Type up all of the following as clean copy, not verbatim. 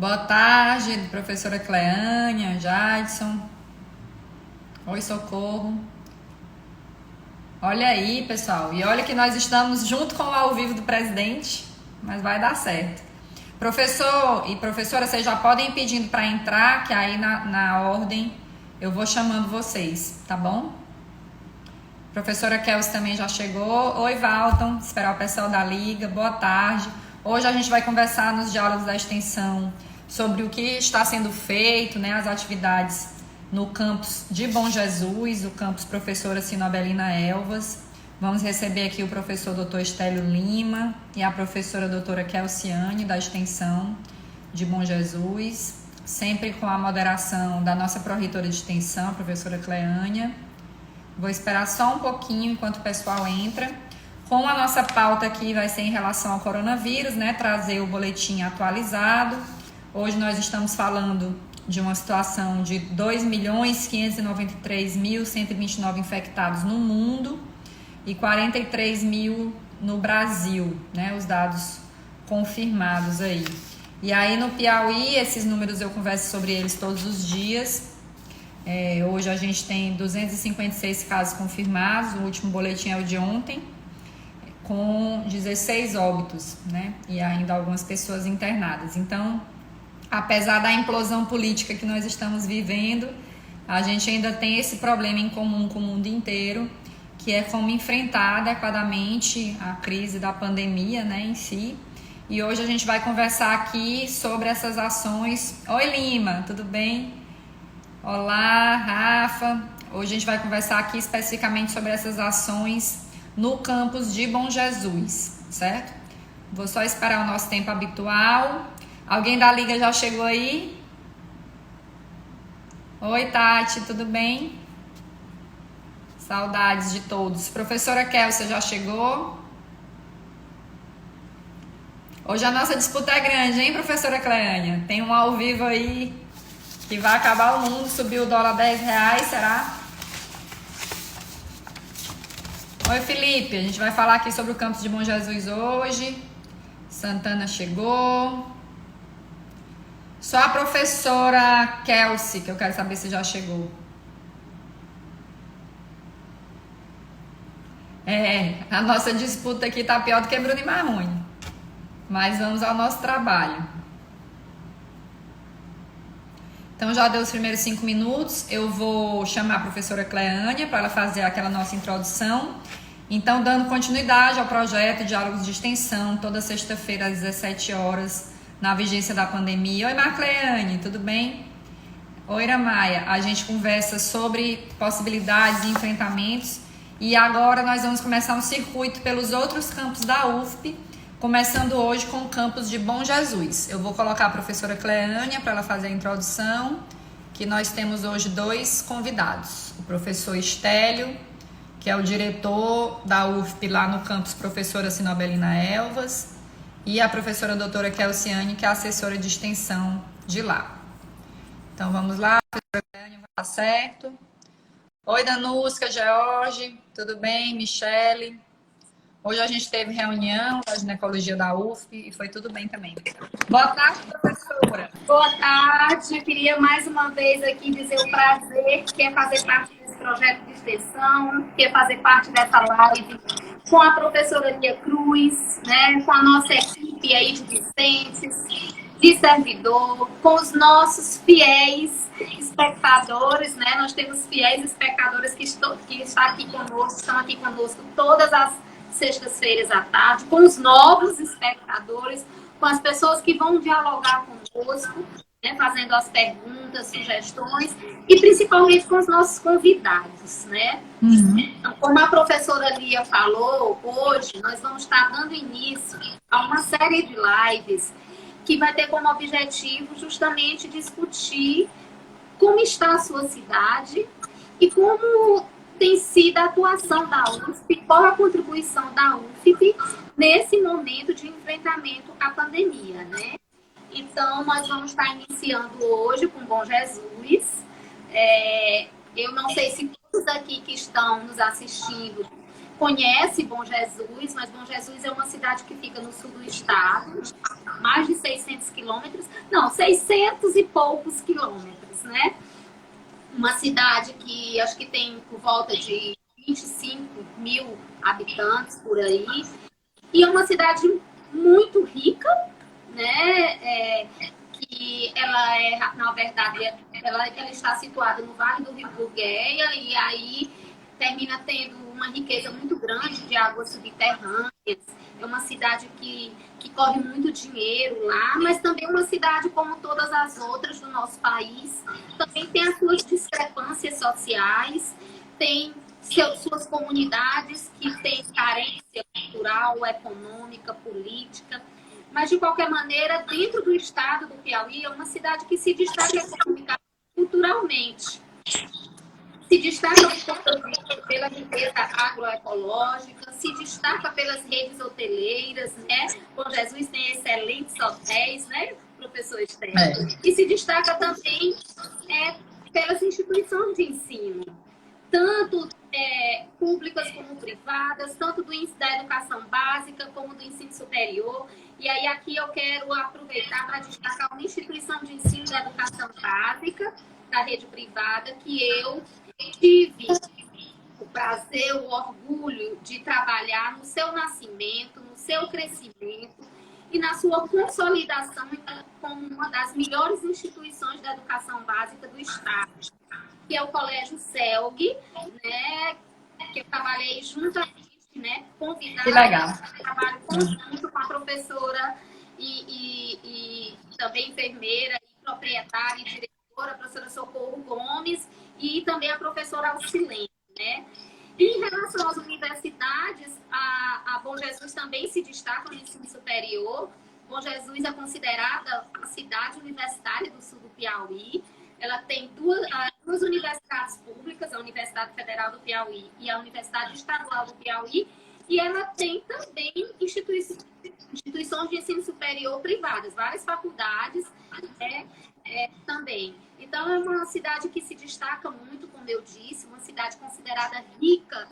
Boa tarde, professora Cleânia, Jadson. Oi, Socorro. Olha aí, pessoal. E olha que nós estamos junto com o ao vivo do presidente, mas vai dar certo. Professor e professora, vocês já podem ir pedindo para entrar, que aí na ordem eu vou chamando vocês, tá bom? Professora Kelsey também já chegou. Oi, Valton. Esperar o pessoal da Liga. Boa tarde. Hoje a gente vai conversar nos diálogos da extensão sobre o que está sendo feito, né, as atividades no campus de Bom Jesus, o campus Professora Sinobelina Elvas. Vamos receber aqui o professor Dr. Estélio Lima e a professora doutora Kelsiane, da extensão de Bom Jesus, sempre com a moderação da nossa pró-reitora de extensão, a professora Cleânia. Vou esperar só um pouquinho enquanto o pessoal entra. Com a nossa pauta aqui vai ser em relação ao coronavírus, né? Trazer o boletim atualizado. Hoje nós estamos falando de uma situação de 2.593.129 infectados no mundo e 43 mil no Brasil, né? Os dados confirmados aí. E aí no Piauí, esses números eu converso sobre eles todos os dias. Hoje a gente tem 256 casos confirmados, o último boletim é o de ontem, com 16 óbitos, né? E ainda algumas pessoas internadas. Então, apesar da implosão política que nós estamos vivendo, a gente ainda tem esse problema em comum com o mundo inteiro, que é como enfrentar adequadamente a crise da pandemia, né, em si. E hoje a gente vai conversar aqui sobre essas ações. Oi, Lima, tudo bem? Olá, Rafa. Hoje a gente vai conversar aqui especificamente sobre essas ações no campus de Bom Jesus, certo? Vou só esperar o nosso tempo habitual. Alguém da Liga já chegou aí? Oi, Tati, tudo bem? Saudades de todos. Professora Kelsey já chegou? Hoje a nossa disputa é grande, hein, professora Cleânia? Tem um ao vivo aí que vai acabar o mundo, subiu o dólar R$10, será? Oi, Felipe, a gente vai falar aqui sobre o campus de Bom Jesus hoje. Santana chegou. Só a professora Kelsey, que eu quero saber se já chegou. A nossa disputa aqui tá pior do que Bruno e Marrone. Mas vamos ao nosso trabalho. Então já deu os primeiros 5 minutos, eu vou chamar a professora Cleânia para ela fazer aquela nossa introdução. Então, dando continuidade ao projeto Diálogos de Extensão, toda sexta-feira às 17 horas, na vigência da pandemia. Oi, Marcleane, tudo bem? Oi, Iramaia, a gente conversa sobre possibilidades e enfrentamentos e agora nós vamos começar um circuito pelos outros campos da UFP, começando hoje com o campus de Bom Jesus. Eu vou colocar a professora Cleânia para ela fazer a introdução, que nós temos hoje 2 convidados. O professor Estélio, que é o diretor da UFP lá no campus Professora Sinobelina Elvas, e a professora doutora Kelsiane, que é assessora de extensão de lá. Então vamos lá, professora Cleânia, vai dar certo. Oi, Danusca, George, tudo bem? Michele. Hoje a gente teve reunião da ginecologia da UFP e foi tudo bem também. Boa tarde, professora. Boa tarde. Eu queria mais uma vez aqui dizer o prazer que é fazer parte desse projeto de extensão, que é fazer parte dessa live com a professora Lia Cruz, né, com a nossa equipe aí de discentes, de servidor, com os nossos fiéis espectadores, né? Nós temos fiéis espectadores que estão aqui conosco todas as sextas-feiras à tarde, com os novos espectadores, com as pessoas que vão dialogar conosco, né, fazendo as perguntas, sugestões, e principalmente com os nossos convidados, né? Então, como a professora Lia falou, hoje nós vamos estar dando início a uma série de lives que vai ter como objetivo justamente discutir como está a sua cidade e como tem sido a atuação da UFP, qual a contribuição da UFP nesse momento de enfrentamento à pandemia, né? Então, nós vamos estar iniciando hoje com Bom Jesus. Eu não sei se todos aqui que estão nos assistindo conhece Bom Jesus, mas Bom Jesus é uma cidade que fica no sul do estado, mais de 600 quilômetros, não, 600 e poucos quilômetros, né? Uma cidade que acho que tem por volta de 25 mil habitantes por aí, e é uma cidade muito rica, né? Que ela é, na verdade, ela está situada no Vale do Rio Burgueia, e aí termina tendo uma riqueza muito grande de águas subterrâneas. É uma cidade que corre muito dinheiro lá, mas também uma cidade como todas as outras do nosso país. Também tem as suas discrepâncias sociais, tem suas comunidades que têm carência cultural, econômica, política. Mas, de qualquer maneira, dentro do estado do Piauí, é uma cidade que se destaca economicamente, culturalmente. Se destaca pela riqueza agroecológica, se destaca pelas redes hoteleiras, né? Bom Jesus tem excelentes hotéis, né, professor Esther? E se destaca também pelas instituições de ensino, tanto públicas como privadas, tanto da educação básica como do ensino superior. E aí aqui eu quero aproveitar para destacar uma instituição de ensino da educação básica, da rede privada, que eu tive o prazer, o orgulho de trabalhar no seu nascimento, no seu crescimento e na sua consolidação como uma das melhores instituições da educação básica do Estado, que é o Colégio CELG, né, que eu trabalhei juntamente, né, convidada para trabalho conjunto com a professora e também enfermeira e proprietária e diretora, a professora Socorro Gomes, e também a professora Alcilene, né? E em relação às universidades, a Bom Jesus também se destaca no ensino superior. Bom Jesus é considerada a cidade universitária do sul do Piauí. Ela tem duas universidades públicas, a Universidade Federal do Piauí e a Universidade Estadual do Piauí, e ela tem também instituições de ensino superior privadas, várias faculdades, né, também. Então, é uma cidade que se destaca muito, como eu disse, uma cidade considerada rica,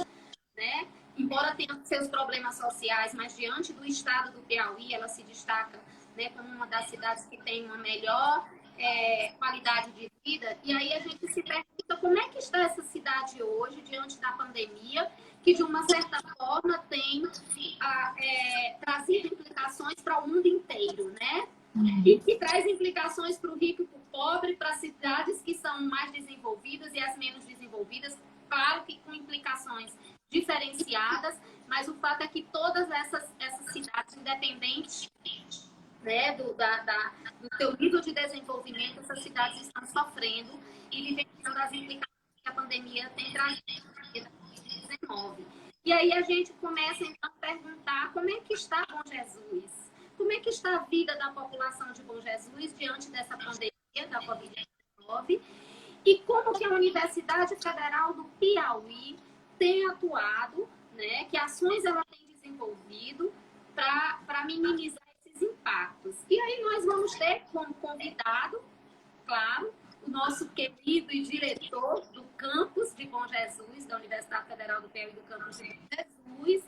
né? Embora tenha seus problemas sociais, mas diante do estado do Piauí, ela se destaca, né, como uma das cidades que tem uma melhor qualidade de vida. E aí a gente se pergunta como é que está essa cidade hoje, diante da pandemia, que de uma certa forma tem trazido implicações para o mundo inteiro, né? E que traz implicações para o rico e para o pobre, para as cidades que são mais desenvolvidas e as menos desenvolvidas, claro que com implicações diferenciadas, mas o fato é que todas essas cidades, independentes, né, do seu nível de desenvolvimento, essas cidades estão sofrendo e vivenciando as implicações que a pandemia tem trazido na Covid-19. E aí a gente começa então a perguntar como é que está Bom Jesus? Como é que está a vida da população de Bom Jesus diante dessa pandemia da Covid-19? E como que a Universidade Federal do Piauí tem atuado, né? Que ações ela tem desenvolvido para minimizar esses impactos. E aí nós vamos ter como convidado, claro, o nosso querido e diretor do campus de Bom Jesus, da Universidade Federal do Piauí do campus de Bom Jesus,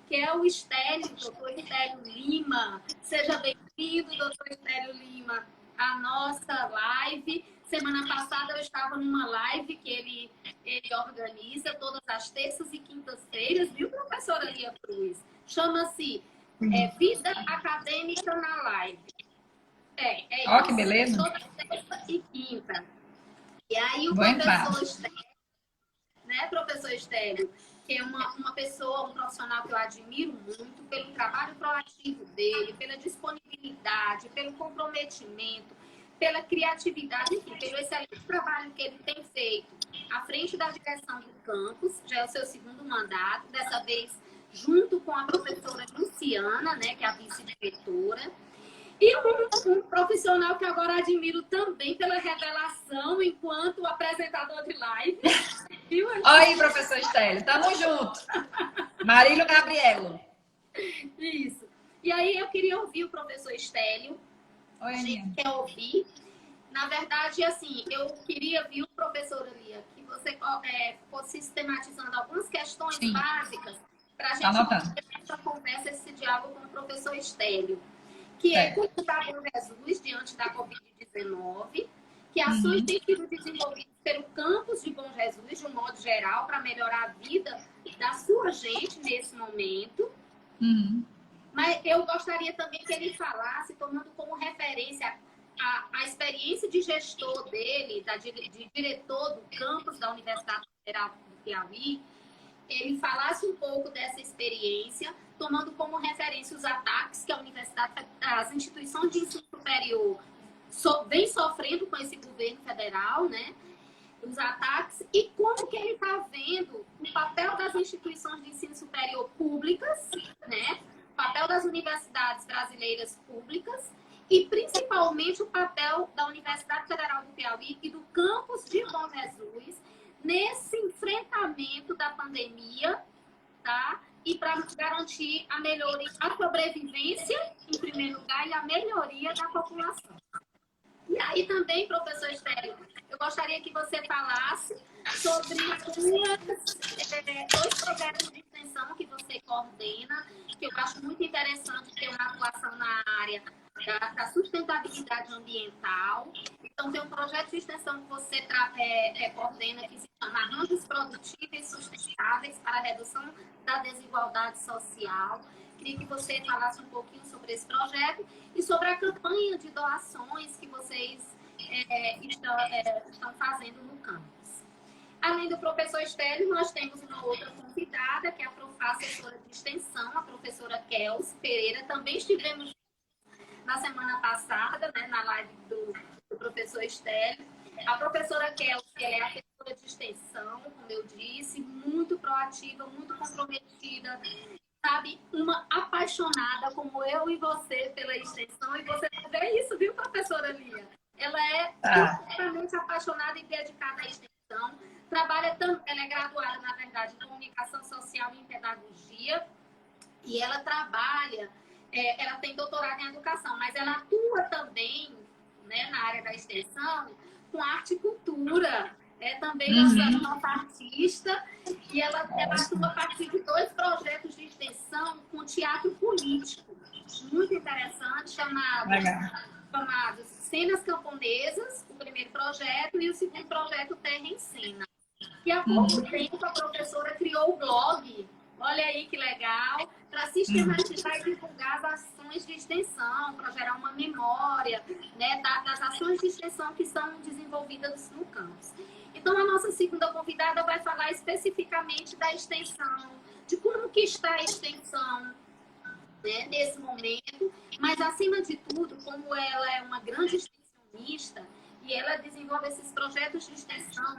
que é o Estélio, doutor Estélio Lima. Seja bem-vindo, doutor Estélio Lima, à nossa live. Semana passada eu estava numa live que ele organiza todas as terças e quintas-feiras, viu, professora Lia Cruz? Chama-se Vida Acadêmica na Live. Ó, que beleza. Toda terça e quinta. E aí o professor Estélio, né, professor Estélio, que é uma pessoa, um profissional que eu admiro muito pelo trabalho proativo dele, pela disponibilidade, pelo comprometimento, pela criatividade, enfim, pelo excelente trabalho que ele tem feito à frente da direção do campus, já é o seu segundo mandato, dessa vez junto com a professora Luciana, né, que é a vice-diretora, e um profissional que agora admiro também pela revelação enquanto apresentador de live. Viu? Oi, professor Estélio, tamo junto. Marílio Gabrielo. Isso. E aí eu queria ouvir o professor Estélio. Oi, a gente Aninha. quer ouvir. Na verdade, assim, eu queria, viu, professora Lia, que você fosse sistematizando algumas questões básicas para a Tá gente anotando. ter essa conversa, esse diálogo com o professor Estélio, que é como está Bom Jesus diante da Covid-19, que ações têm sido desenvolvidas pelo campus de Bom Jesus, de um modo geral, para melhorar a vida da sua gente nesse momento. Mas eu gostaria também que ele falasse, tomando como referência a experiência de gestor dele, de diretor do campus da Universidade Federal do Piauí, ele falasse um pouco dessa experiência, tomando como referência os ataques que a universidade, as instituições de ensino superior vem sofrendo com esse governo federal, né? Os ataques, e como que ele está vendo o papel das instituições de ensino superior públicas, né? O papel das universidades brasileiras públicas e principalmente o papel da Universidade Federal do Piauí e do campus de Bom Jesus nesse enfrentamento da pandemia, tá? E para garantir a melhoria, a sobrevivência, em primeiro lugar, e a melhoria da população. E aí também, professor Estélio, eu gostaria que você falasse sobre dois projetos de extensão que você coordena, que eu acho muito interessante ter uma atuação na área da sustentabilidade ambiental. Então, tem um projeto de extensão que você coordena que se chama Arranjos Produtíveis Sustentáveis para a Redução da Desigualdade Social. Queria que você falasse um pouquinho sobre esse projeto e sobre a campanha de doações que vocês estão fazendo no campus. Além do professor Estélio, nós temos uma outra convidada, que é a assessora de extensão, a professora Kels Pereira. Também estivemos na semana passada, né, na live do professor Estélio. A professora Kels, que ela é assessora de extensão, como eu disse, muito proativa, muito comprometida, sabe, uma apaixonada como eu e você pela extensão, e você vê isso, viu, professora Lia? Ela é completamente apaixonada e dedicada à extensão, ela é graduada, na verdade, em comunicação social e em pedagogia, e ela trabalha, ela tem doutorado em educação, mas ela atua também, né, na área da extensão com arte e cultura. Também nossa artista, e ela atua a partir de 2 projetos de extensão com teatro político, muito interessante, chamados Cenas Camponesas, o primeiro projeto, e o segundo projeto Terra em Cena. E há pouco tempo a professora criou o blog, olha aí que legal, para sistematizar e divulgar as ações de extensão, para gerar uma memória, né, das ações de extensão que são desenvolvidas no campus. Então, a nossa segunda convidada vai falar especificamente da extensão, de como que está a extensão, né, nesse momento, mas, acima de tudo, como ela é uma grande extensionista e ela desenvolve esses projetos de extensão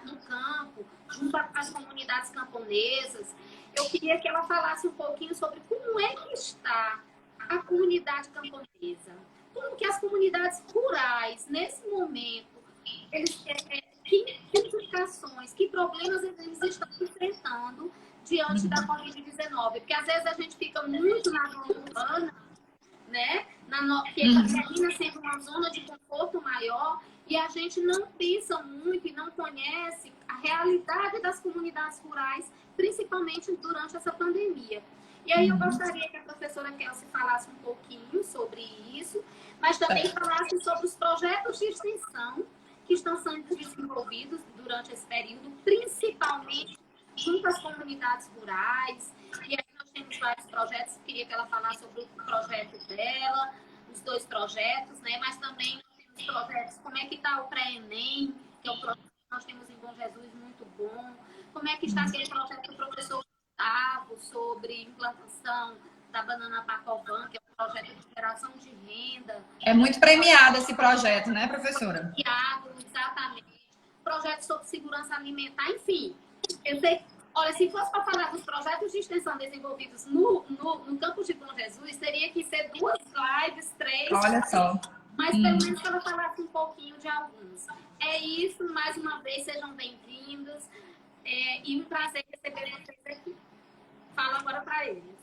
no campo, junto às comunidades camponesas, eu queria que ela falasse um pouquinho sobre como é que está a comunidade camponesa, como que as comunidades rurais, nesse momento, que implicações, que problemas eles estão enfrentando diante da Covid-19. Porque às vezes a gente fica muito na zona urbana, né? Que termina sendo uma zona de conforto maior, e a gente não pensa muito e não conhece a realidade das comunidades rurais, principalmente durante essa pandemia. E aí eu gostaria que a professora Kelsey falasse um pouquinho sobre isso, mas também falasse sobre os projetos de extensão que estão sendo desenvolvidos durante esse período, principalmente junto às comunidades rurais. E aí nós temos vários projetos, eu queria que ela falasse sobre o projeto dela, os 2 projetos, né? Mas também nós temos projetos, como é que está o pré-ENEM, que é um projeto que nós temos em Bom Jesus muito bom, como é que está aquele projeto do professor Gustavo sobre implantação da banana Pacovan, que é um projeto de geração de renda. É muito premiado esse projeto, né, professora? Premiado, exatamente. Projeto sobre segurança alimentar, enfim. Eu sei, olha, se fosse para falar dos projetos de extensão desenvolvidos no campus de Bom Jesus, teria que ser 2 lives, 3. Olha só. Mas pelo menos que ela falasse um pouquinho de alguns. É isso, mais uma vez, sejam bem-vindos. E um prazer receber vocês aqui. Fala agora para eles.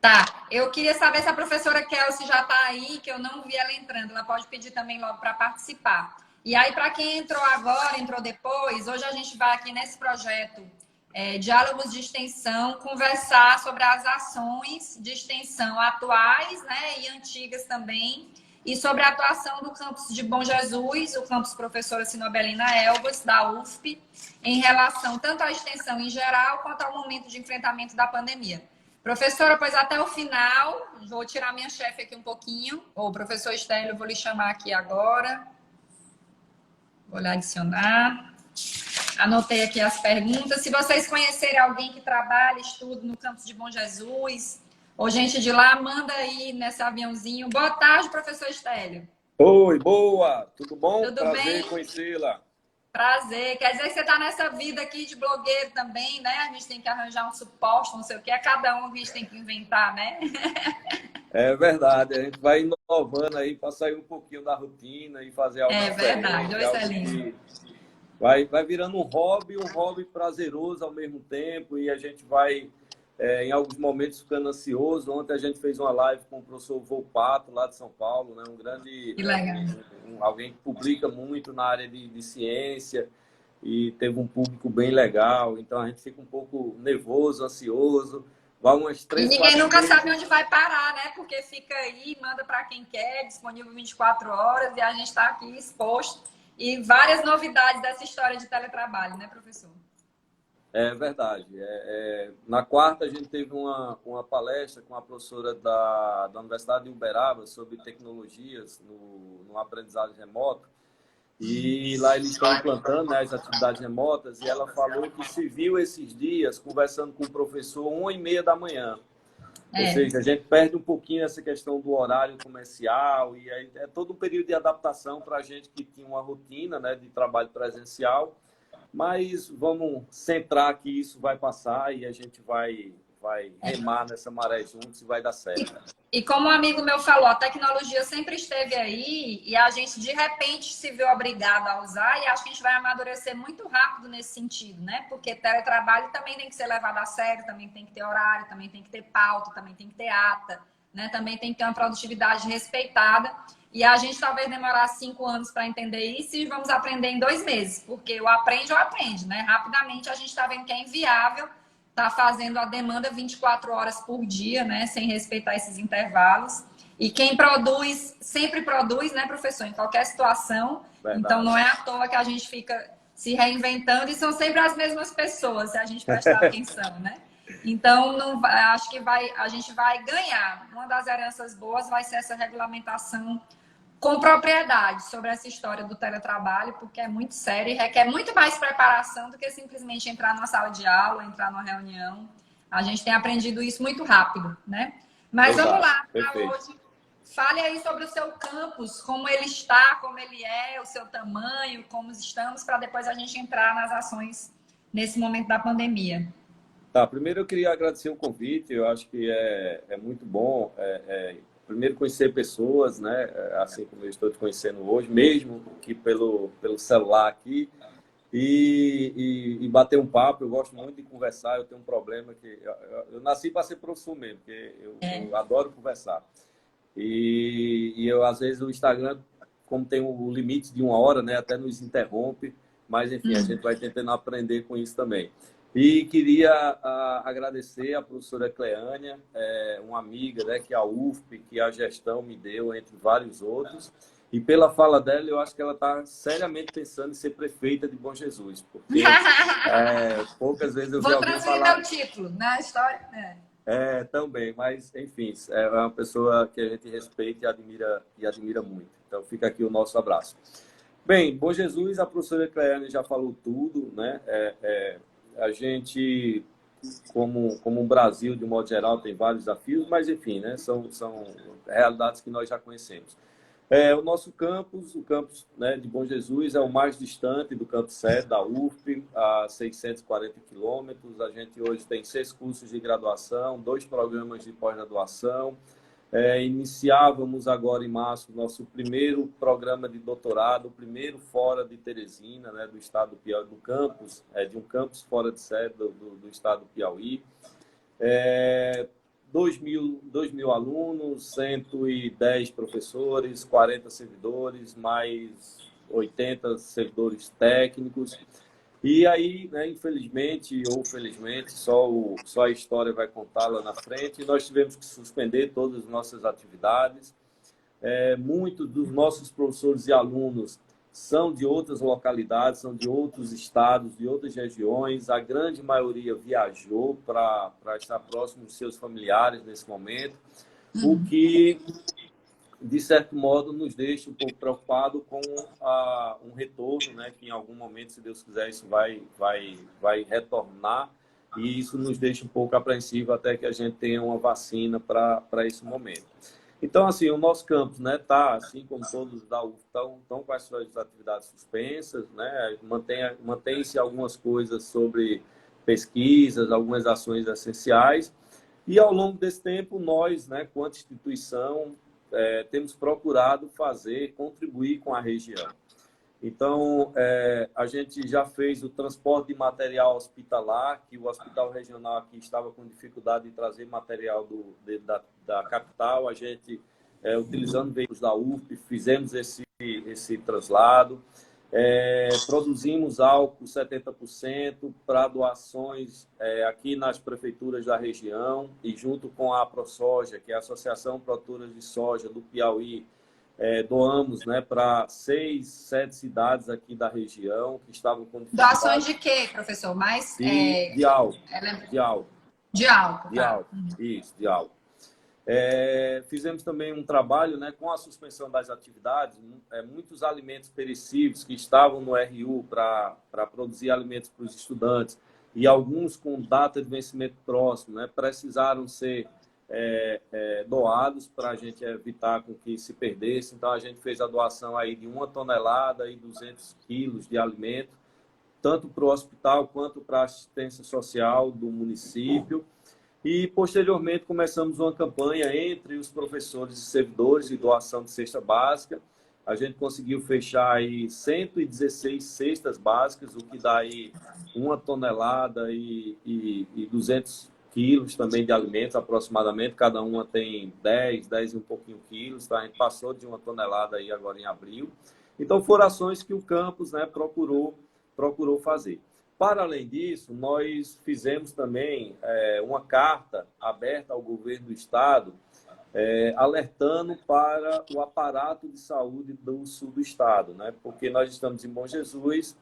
Tá, eu queria saber se a professora Kelsey já está aí, que eu não vi ela entrando. Ela pode pedir também logo para participar. E aí, para quem entrou agora, entrou depois, hoje a gente vai aqui nesse projeto diálogos de extensão, conversar sobre as ações de extensão atuais, né, e antigas também, e sobre a atuação do campus de Bom Jesus, o campus Professora Sinobelina Elbas, da UFP, em relação tanto à extensão em geral, quanto ao momento de enfrentamento da pandemia. Professora, pois até o final, vou tirar minha chefe aqui um pouquinho, o professor Estélio, vou lhe chamar aqui agora, vou lhe adicionar. Anotei aqui as perguntas. Se vocês conhecerem alguém que trabalha, estuda no campus de Bom Jesus, ou gente de lá, manda aí nesse aviãozinho. Boa tarde, professor Estélio. Oi, boa! Tudo bom? Tudo Prazer bem? conhecê-la. Prazer. Quer dizer que você está nessa vida aqui de blogueiro também, né? A gente tem que arranjar um suporte, não sei o que. É cada um que a gente tem que inventar, né? É verdade, a gente vai inovando aí para sair um pouquinho da rotina e fazer algo É verdade. diferente, Oi, algo Celinho. que vai virando um hobby prazeroso ao mesmo tempo, e a gente vai, em alguns momentos, ficando ansioso. Ontem a gente fez uma live com o professor Volpato, lá de São Paulo, né? Um grande, Que legal. alguém que publica muito na área de ciência, e teve um público bem legal, então a gente fica um pouco nervoso, ansioso, vai umas E 3, ninguém 4 nunca vezes. sabe onde vai parar, né? Porque fica aí, manda para quem quer, disponível 24 horas, e a gente está aqui exposto. E várias novidades dessa história de teletrabalho, né, professor? É verdade. Na quarta, a gente teve uma palestra com a professora da Universidade de Uberaba sobre tecnologias no aprendizado remoto. E lá eles estão implantando, né, as atividades remotas, e ela falou que se viu esses dias conversando com o professor 1h30 da manhã. Ou seja, a gente perde um pouquinho essa questão do horário comercial, e aí é todo um período de adaptação para a gente que tinha uma rotina, né, de trabalho presencial. Mas vamos centrar que isso vai passar e a gente vai remar nessa maré juntos e vai dar certo. E como um amigo meu falou, a tecnologia sempre esteve aí e a gente de repente se viu obrigado a usar, e acho que a gente vai amadurecer muito rápido nesse sentido, né? Porque teletrabalho também tem que ser levado a sério, também tem que ter horário, também tem que ter pauta, também tem que ter ata, né? Também tem que ter uma produtividade respeitada. E a gente talvez demorar 5 anos para entender isso, e vamos aprender em 2 meses, porque o aprende ou aprende, né? Rapidamente a gente está vendo que é inviável tá fazendo a demanda 24 horas por dia, né, sem respeitar esses intervalos. E quem produz, sempre produz, né, professor, em qualquer situação. Verdade. Então, não é à toa que a gente fica se reinventando, e são sempre as mesmas pessoas, se a gente prestar atenção, né? Então, não, acho que a gente vai ganhar. Uma das heranças boas vai ser essa regulamentação com propriedade sobre essa história do teletrabalho, porque é muito sério e requer muito mais preparação do que simplesmente entrar numa sala de aula, entrar numa reunião. A gente tem aprendido isso muito rápido, né? Mas Exato. Vamos lá, para Perfeito. hoje. Fale aí sobre o seu campus, como ele está, como ele é, o seu tamanho, como estamos, para depois a gente entrar nas ações nesse momento da pandemia. Tá, primeiro eu queria agradecer o convite. Eu acho que é muito bom primeiro conhecer pessoas, né? Assim como eu estou te conhecendo hoje, mesmo que pelo celular aqui, e bater um papo. Eu gosto muito de conversar. Eu tenho um problema que eu nasci para ser professor mesmo, porque eu adoro conversar. E eu, às vezes, o Instagram, como tem o limite de 1 hora, né, até nos interrompe, mas enfim, a gente vai tentando aprender com isso também. E queria agradecer à professora Cleânia, uma amiga, né, que a UFP, que a gestão me deu, entre vários outros. E pela fala dela, eu acho que ela está seriamente pensando em ser prefeita de Bom Jesus, porque poucas vezes eu vi Vou alguém transferir falar... meu título na história. Também, mas enfim, é uma pessoa que a gente respeita e admira muito. Então fica aqui o nosso abraço. Bem, Bom Jesus, a professora Cleânia já falou tudo, né? A gente, como o Brasil, de um modo geral, tem vários desafios, mas enfim, né? São realidades que nós já conhecemos. O nosso campus, o campus, né, de Bom Jesus, é o mais distante do campus sede da UFP, a 640 quilômetros. A gente hoje tem 6 cursos de graduação, 2 programas de pós-graduação. Iniciávamos agora em março nosso primeiro programa de doutorado, o primeiro fora de Teresina, né, do estado do Piauí, do campus, de um campus fora de sede do estado do Piauí. 2.000 alunos, 110 professores, 40 servidores, mais 80 servidores técnicos. E aí, né, infelizmente ou felizmente, só a história vai contar lá na frente, nós tivemos que suspender todas as nossas atividades. Muitos dos nossos professores e alunos são de outras localidades, são de outros estados, de outras regiões. A grande maioria viajou para estar próximo dos seus familiares nesse momento, o que, de certo modo, nos deixa um pouco preocupado com um retorno, né? Que em algum momento, se Deus quiser, isso vai retornar. E isso nos deixa um pouco apreensivo até que a gente tenha uma vacina para esse momento. Então, assim, o nosso campus, né, tá, assim como todos da UF, estão com as suas atividades suspensas, né, mantém-se algumas coisas sobre pesquisas, algumas ações essenciais, e ao longo desse tempo, nós, né, quanto instituição, temos procurado contribuir com a região. Então, a gente já fez o transporte de material hospitalar, que o Hospital Regional aqui estava com dificuldade de trazer material da capital. A gente, utilizando veículos da UF, fizemos esse traslado. Produzimos álcool 70% para doações aqui nas prefeituras da região e junto com a ProSoja, que é a Associação de Produtoras de Soja do Piauí, doamos, né, para 6, 7 cidades aqui da região que estavam com dificuldade. Doações de quê, professor? Mais de álcool. De álcool. De álcool, de tá. álcool. Isso, de álcool. Fizemos também um trabalho, né, com a suspensão das atividades. Muitos alimentos perecíveis que estavam no RU para produzir alimentos para os estudantes e alguns com data de vencimento próximo, né, precisaram ser doados para a gente evitar com que se perdesse. Então, a gente fez a doação aí de 1 tonelada e 200 quilos de alimento, tanto para o hospital quanto para a assistência social do município. E, posteriormente, começamos uma campanha entre os professores e servidores de doação de cesta básica. A gente conseguiu fechar aí 116 cestas básicas, o que dá aí 1 tonelada e 200 quilos também de alimentos, aproximadamente. Cada uma tem 10 e um pouquinho quilos. Tá? A gente passou de 1 tonelada aí agora em abril. Então, foram ações que o campus, né, procurou fazer. Para além disso, nós fizemos também uma carta aberta ao governo do Estado, alertando para o aparato de saúde do sul do Estado, né? Porque nós estamos em Bom Jesus,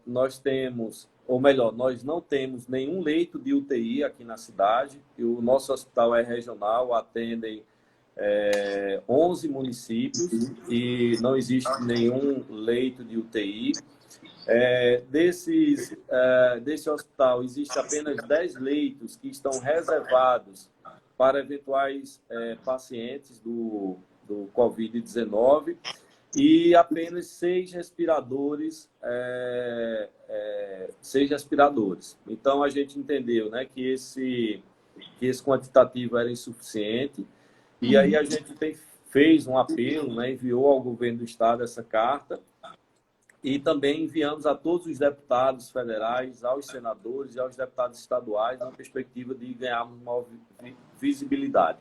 nós não temos nenhum leito de UTI aqui na cidade, e o nosso hospital é regional, atendem 11 municípios e não existe nenhum leito de UTI. Desse hospital, existe apenas 10 leitos que estão reservados para eventuais pacientes do Covid-19 e apenas 6 respiradores. 6 respiradores. Então, a gente entendeu, né, que esse quantitativo era insuficiente e aí a gente fez um apelo, né, enviou ao governo do Estado essa carta. E também enviamos a todos os deputados federais, aos senadores e aos deputados estaduais, na perspectiva de ganharmos maior visibilidade.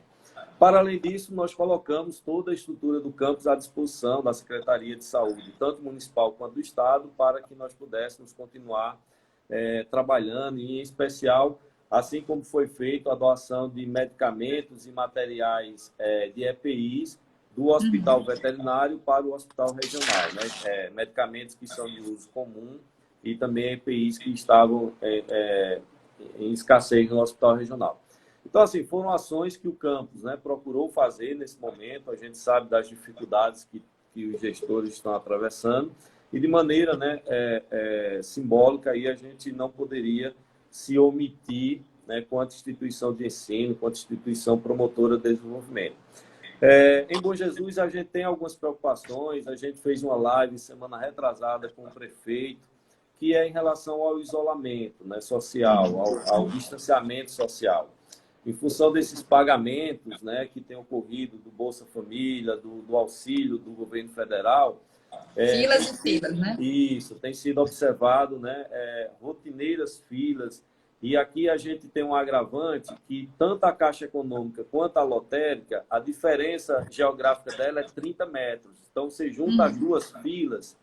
Para além disso, nós colocamos toda a estrutura do campus à disposição da Secretaria de Saúde, tanto municipal quanto do Estado, para que nós pudéssemos continuar trabalhando, e em especial, assim como foi feito a doação de medicamentos e materiais de EPIs, do hospital veterinário para o hospital regional, né? Medicamentos que são de uso comum e também EPIs que estavam em escassez no hospital regional. Então, assim, foram ações que o campus, né, procurou fazer nesse momento. A gente sabe das dificuldades que os gestores estão atravessando e, de maneira, né, simbólica, aí a gente não poderia se omitir, né, quanto instituição de ensino, quanto instituição promotora de desenvolvimento. Em Bom Jesus, a gente tem algumas preocupações. A gente fez uma live semana retrasada com o prefeito, que é em relação ao isolamento, né, social, ao distanciamento social. Em função desses pagamentos, né, que têm ocorrido do Bolsa Família, do auxílio do governo federal. Filas e filas, né? Isso, tem sido observado, né, rotineiras filas. E aqui a gente tem um agravante que tanto a Caixa Econômica quanto a lotérica, a diferença geográfica dela é 30 metros. Então, você junta as duas filas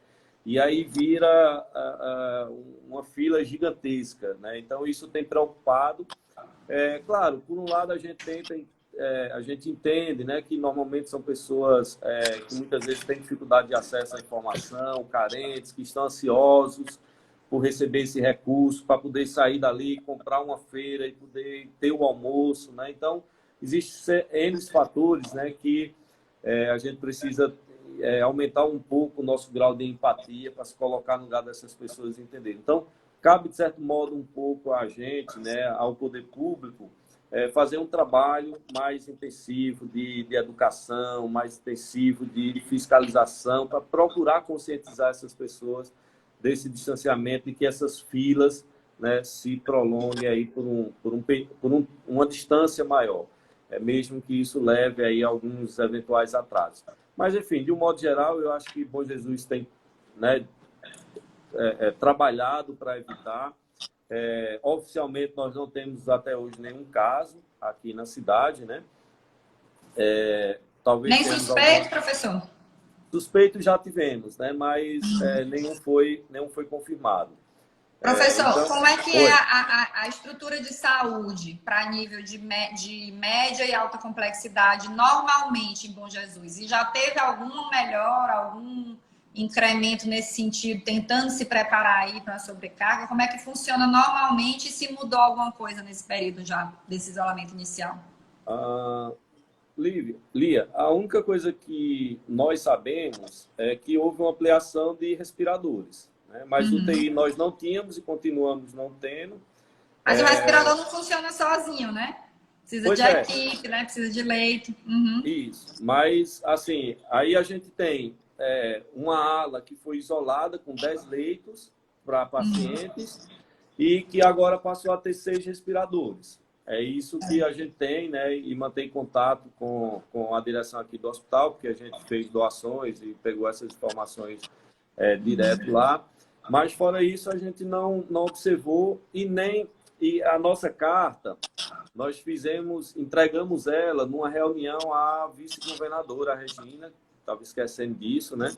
e aí vira uma fila gigantesca, né? Então, isso tem preocupado. Claro, por um lado, a gente entende, né, que normalmente são pessoas que muitas vezes têm dificuldade de acesso à informação, carentes, que estão ansiosos por receber esse recurso, para poder sair dali, comprar uma feira e poder ter o almoço, né? Então, existem N fatores, né, que a gente precisa aumentar um pouco o nosso grau de empatia para se colocar no lugar dessas pessoas e entender. Então, cabe, de certo modo, um pouco a gente, né, ao poder público, fazer um trabalho mais intensivo de educação, mais intensivo de fiscalização, para procurar conscientizar essas pessoas desse distanciamento e que essas filas, né, se prolonguem aí por uma distância maior, mesmo que isso leve aí a alguns eventuais atrasos. Mas, enfim, de um modo geral, eu acho que Bom Jesus tem, né, trabalhado para evitar. Oficialmente, nós não temos até hoje nenhum caso aqui na cidade, né? Talvez Nem suspeito, professor? Suspeito já tivemos, né? Mas nenhum foi confirmado. Professor, Então, como é que é a estrutura de saúde para nível de média e alta complexidade normalmente em Bom Jesus? E já teve alguma melhora, algum incremento nesse sentido, tentando se preparar aí para a sobrecarga? Como é que funciona normalmente e se mudou alguma coisa nesse período já, desse isolamento inicial? Lia, a única coisa que nós sabemos é que houve uma ampliação de respiradores, né? Mas UTI nós não tínhamos e continuamos não tendo. Mas o respirador não funciona sozinho, né? Precisa de equipe, né? Precisa de leito. Isso. Mas, assim, aí a gente tem uma ala que foi isolada com 10 leitos para pacientes e que agora passou a ter 6 respiradores. É isso que a gente tem, né? E mantém contato com a direção aqui do hospital, porque a gente fez doações e pegou essas informações direto lá. Mas, fora isso, a gente não observou e a nossa carta, nós entregamos ela numa reunião à vice-governadora, a Regina, estava esquecendo disso, né?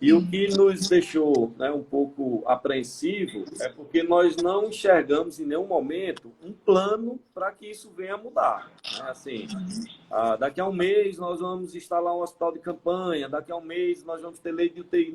E o que nos deixou, né, um pouco apreensivo é porque nós não enxergamos em nenhum momento um plano para que isso venha a mudar, né? Assim, daqui a um mês nós vamos instalar um hospital de campanha, daqui a um mês nós vamos ter leite de UTI.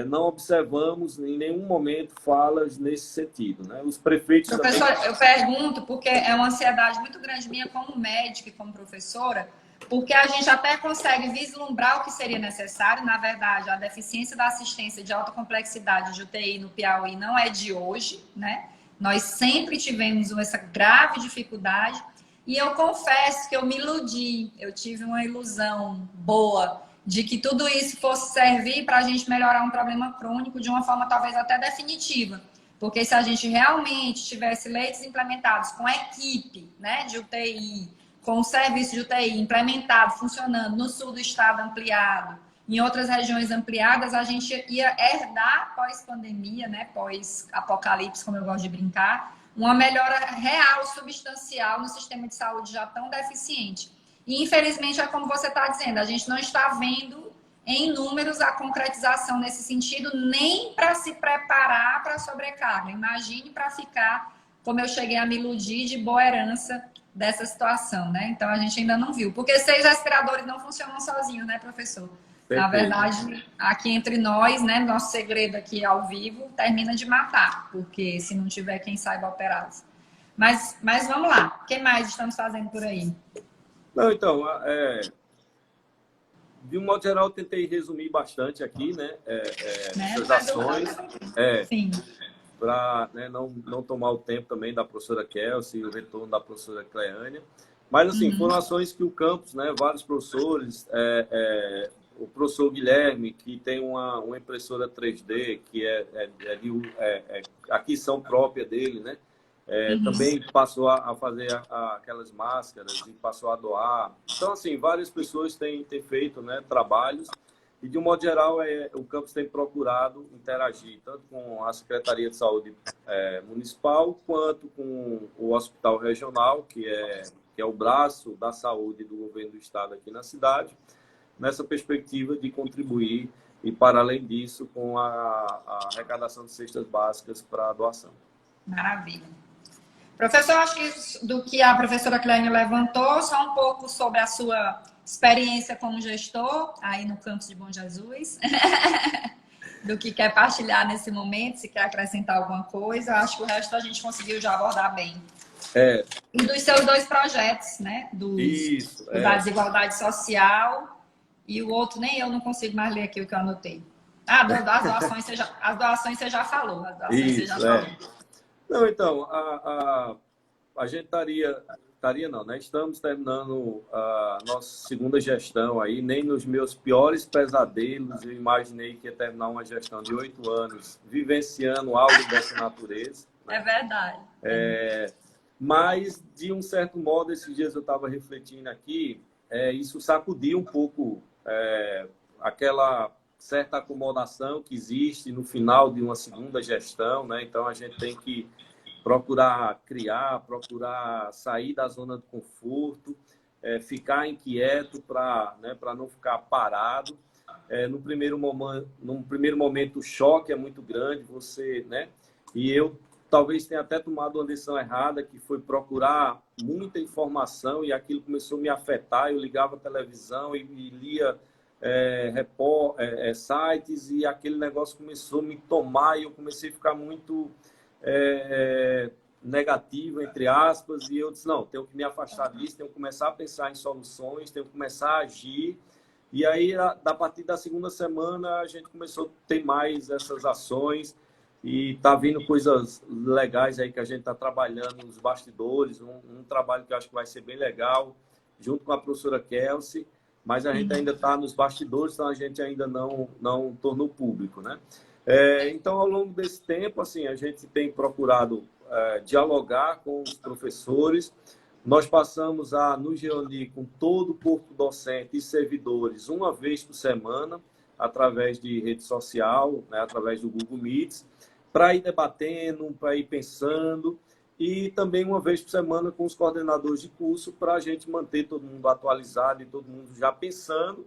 Não observamos em nenhum momento falas nesse sentido, né? Os prefeitos... Professor, eu pergunto porque é uma ansiedade muito grande minha como médica e como professora, porque a gente até consegue vislumbrar o que seria necessário. Na verdade, a deficiência da assistência de alta complexidade de UTI no Piauí não é de hoje, né? Nós sempre tivemos essa grave dificuldade e eu confesso que eu me iludi, eu tive uma ilusão boa de que tudo isso fosse servir para a gente melhorar um problema crônico de uma forma talvez até definitiva. Porque se a gente realmente tivesse leitos implementados com equipe, né, de UTI, com o serviço de UTI implementado, funcionando no sul do estado ampliado, em outras regiões ampliadas, a gente ia herdar pós-pandemia, né, pós-apocalipse, como eu gosto de brincar, uma melhora real, substancial no sistema de saúde já tão deficiente. E, infelizmente, é como você está dizendo, a gente não está vendo em números a concretização nesse sentido, nem para se preparar para a sobrecarga. Imagine para ficar, como eu cheguei a me iludir, de boa herança dessa situação, né? Então, a gente ainda não viu. Porque 6 respiradores não funcionam sozinhos, né, professor? Perfeito. Na verdade, aqui entre nós, né, nosso segredo aqui ao vivo, termina de matar, porque se não tiver quem saiba operá-los. Mas vamos lá, o que mais estamos fazendo por aí? Não, então, de um modo geral, eu tentei resumir bastante aqui, né, essas ações, para, né, não tomar o tempo também da professora Kelsey, o retorno da professora Cleânia. Mas, assim, foram ações que o campus, né, vários professores, o professor Guilherme, que tem uma impressora 3D, que aqui são própria dele, né? Também passou a fazer aquelas máscaras e passou a doar. Então, assim, várias pessoas têm feito, né, trabalhos e, de um modo geral, o campus tem procurado interagir tanto com a Secretaria de Saúde Municipal quanto com o Hospital Regional, que é o braço da saúde do governo do estado aqui na cidade, nessa perspectiva de contribuir e, para além disso, com a arrecadação de cestas básicas para doação. Maravilha. Professor, acho que do que a professora Cleane levantou, só um pouco sobre a sua experiência como gestor aí no campus de Bom Jesus, do que quer partilhar nesse momento, se quer acrescentar alguma coisa. Acho que o resto a gente conseguiu já abordar bem. E dos seus 2 projetos, né? Da desigualdade social e o outro, nem eu não consigo mais ler aqui o que eu anotei. Das doações, as doações você já falou. As doações você já falou. Não, então, a gente não, né? Estamos terminando a nossa segunda gestão aí. Nem nos meus piores pesadelos eu imaginei que ia terminar uma gestão de 8 anos vivenciando algo dessa natureza. Né? É verdade. Mas, de um certo modo, esses dias eu estava refletindo aqui, isso sacudiu um pouco aquela certa acomodação que existe no final de uma segunda gestão, né? Então, a gente tem que procurar criar, procurar sair da zona de conforto, ficar inquieto para não ficar parado. Num primeiro momento, o choque é muito grande, né? E eu talvez tenha até tomado uma decisão errada, que foi procurar muita informação e aquilo começou a me afetar. Eu ligava a televisão e lia sites e aquele negócio começou a me tomar e eu comecei a ficar muito negativo, entre aspas, e eu disse, não, tenho que me afastar disso, tenho que começar a pensar em soluções, tenho que começar a agir. E aí, a partir da segunda semana, a gente começou a ter mais essas ações e tá vindo coisas legais aí que a gente está trabalhando nos bastidores, um trabalho que eu acho que vai ser bem legal, junto com a professora Kelsey, mas a gente ainda está nos bastidores, então a gente ainda não tornou público, né? Então, ao longo desse tempo, assim, a gente tem procurado dialogar com os professores. Nós passamos a nos reunir com todo o corpo docente e servidores uma vez por semana, através de rede social, né, através do Google Meets, para ir debatendo, para ir pensando, e também uma vez por semana com os coordenadores de curso, para a gente manter todo mundo atualizado e todo mundo já pensando,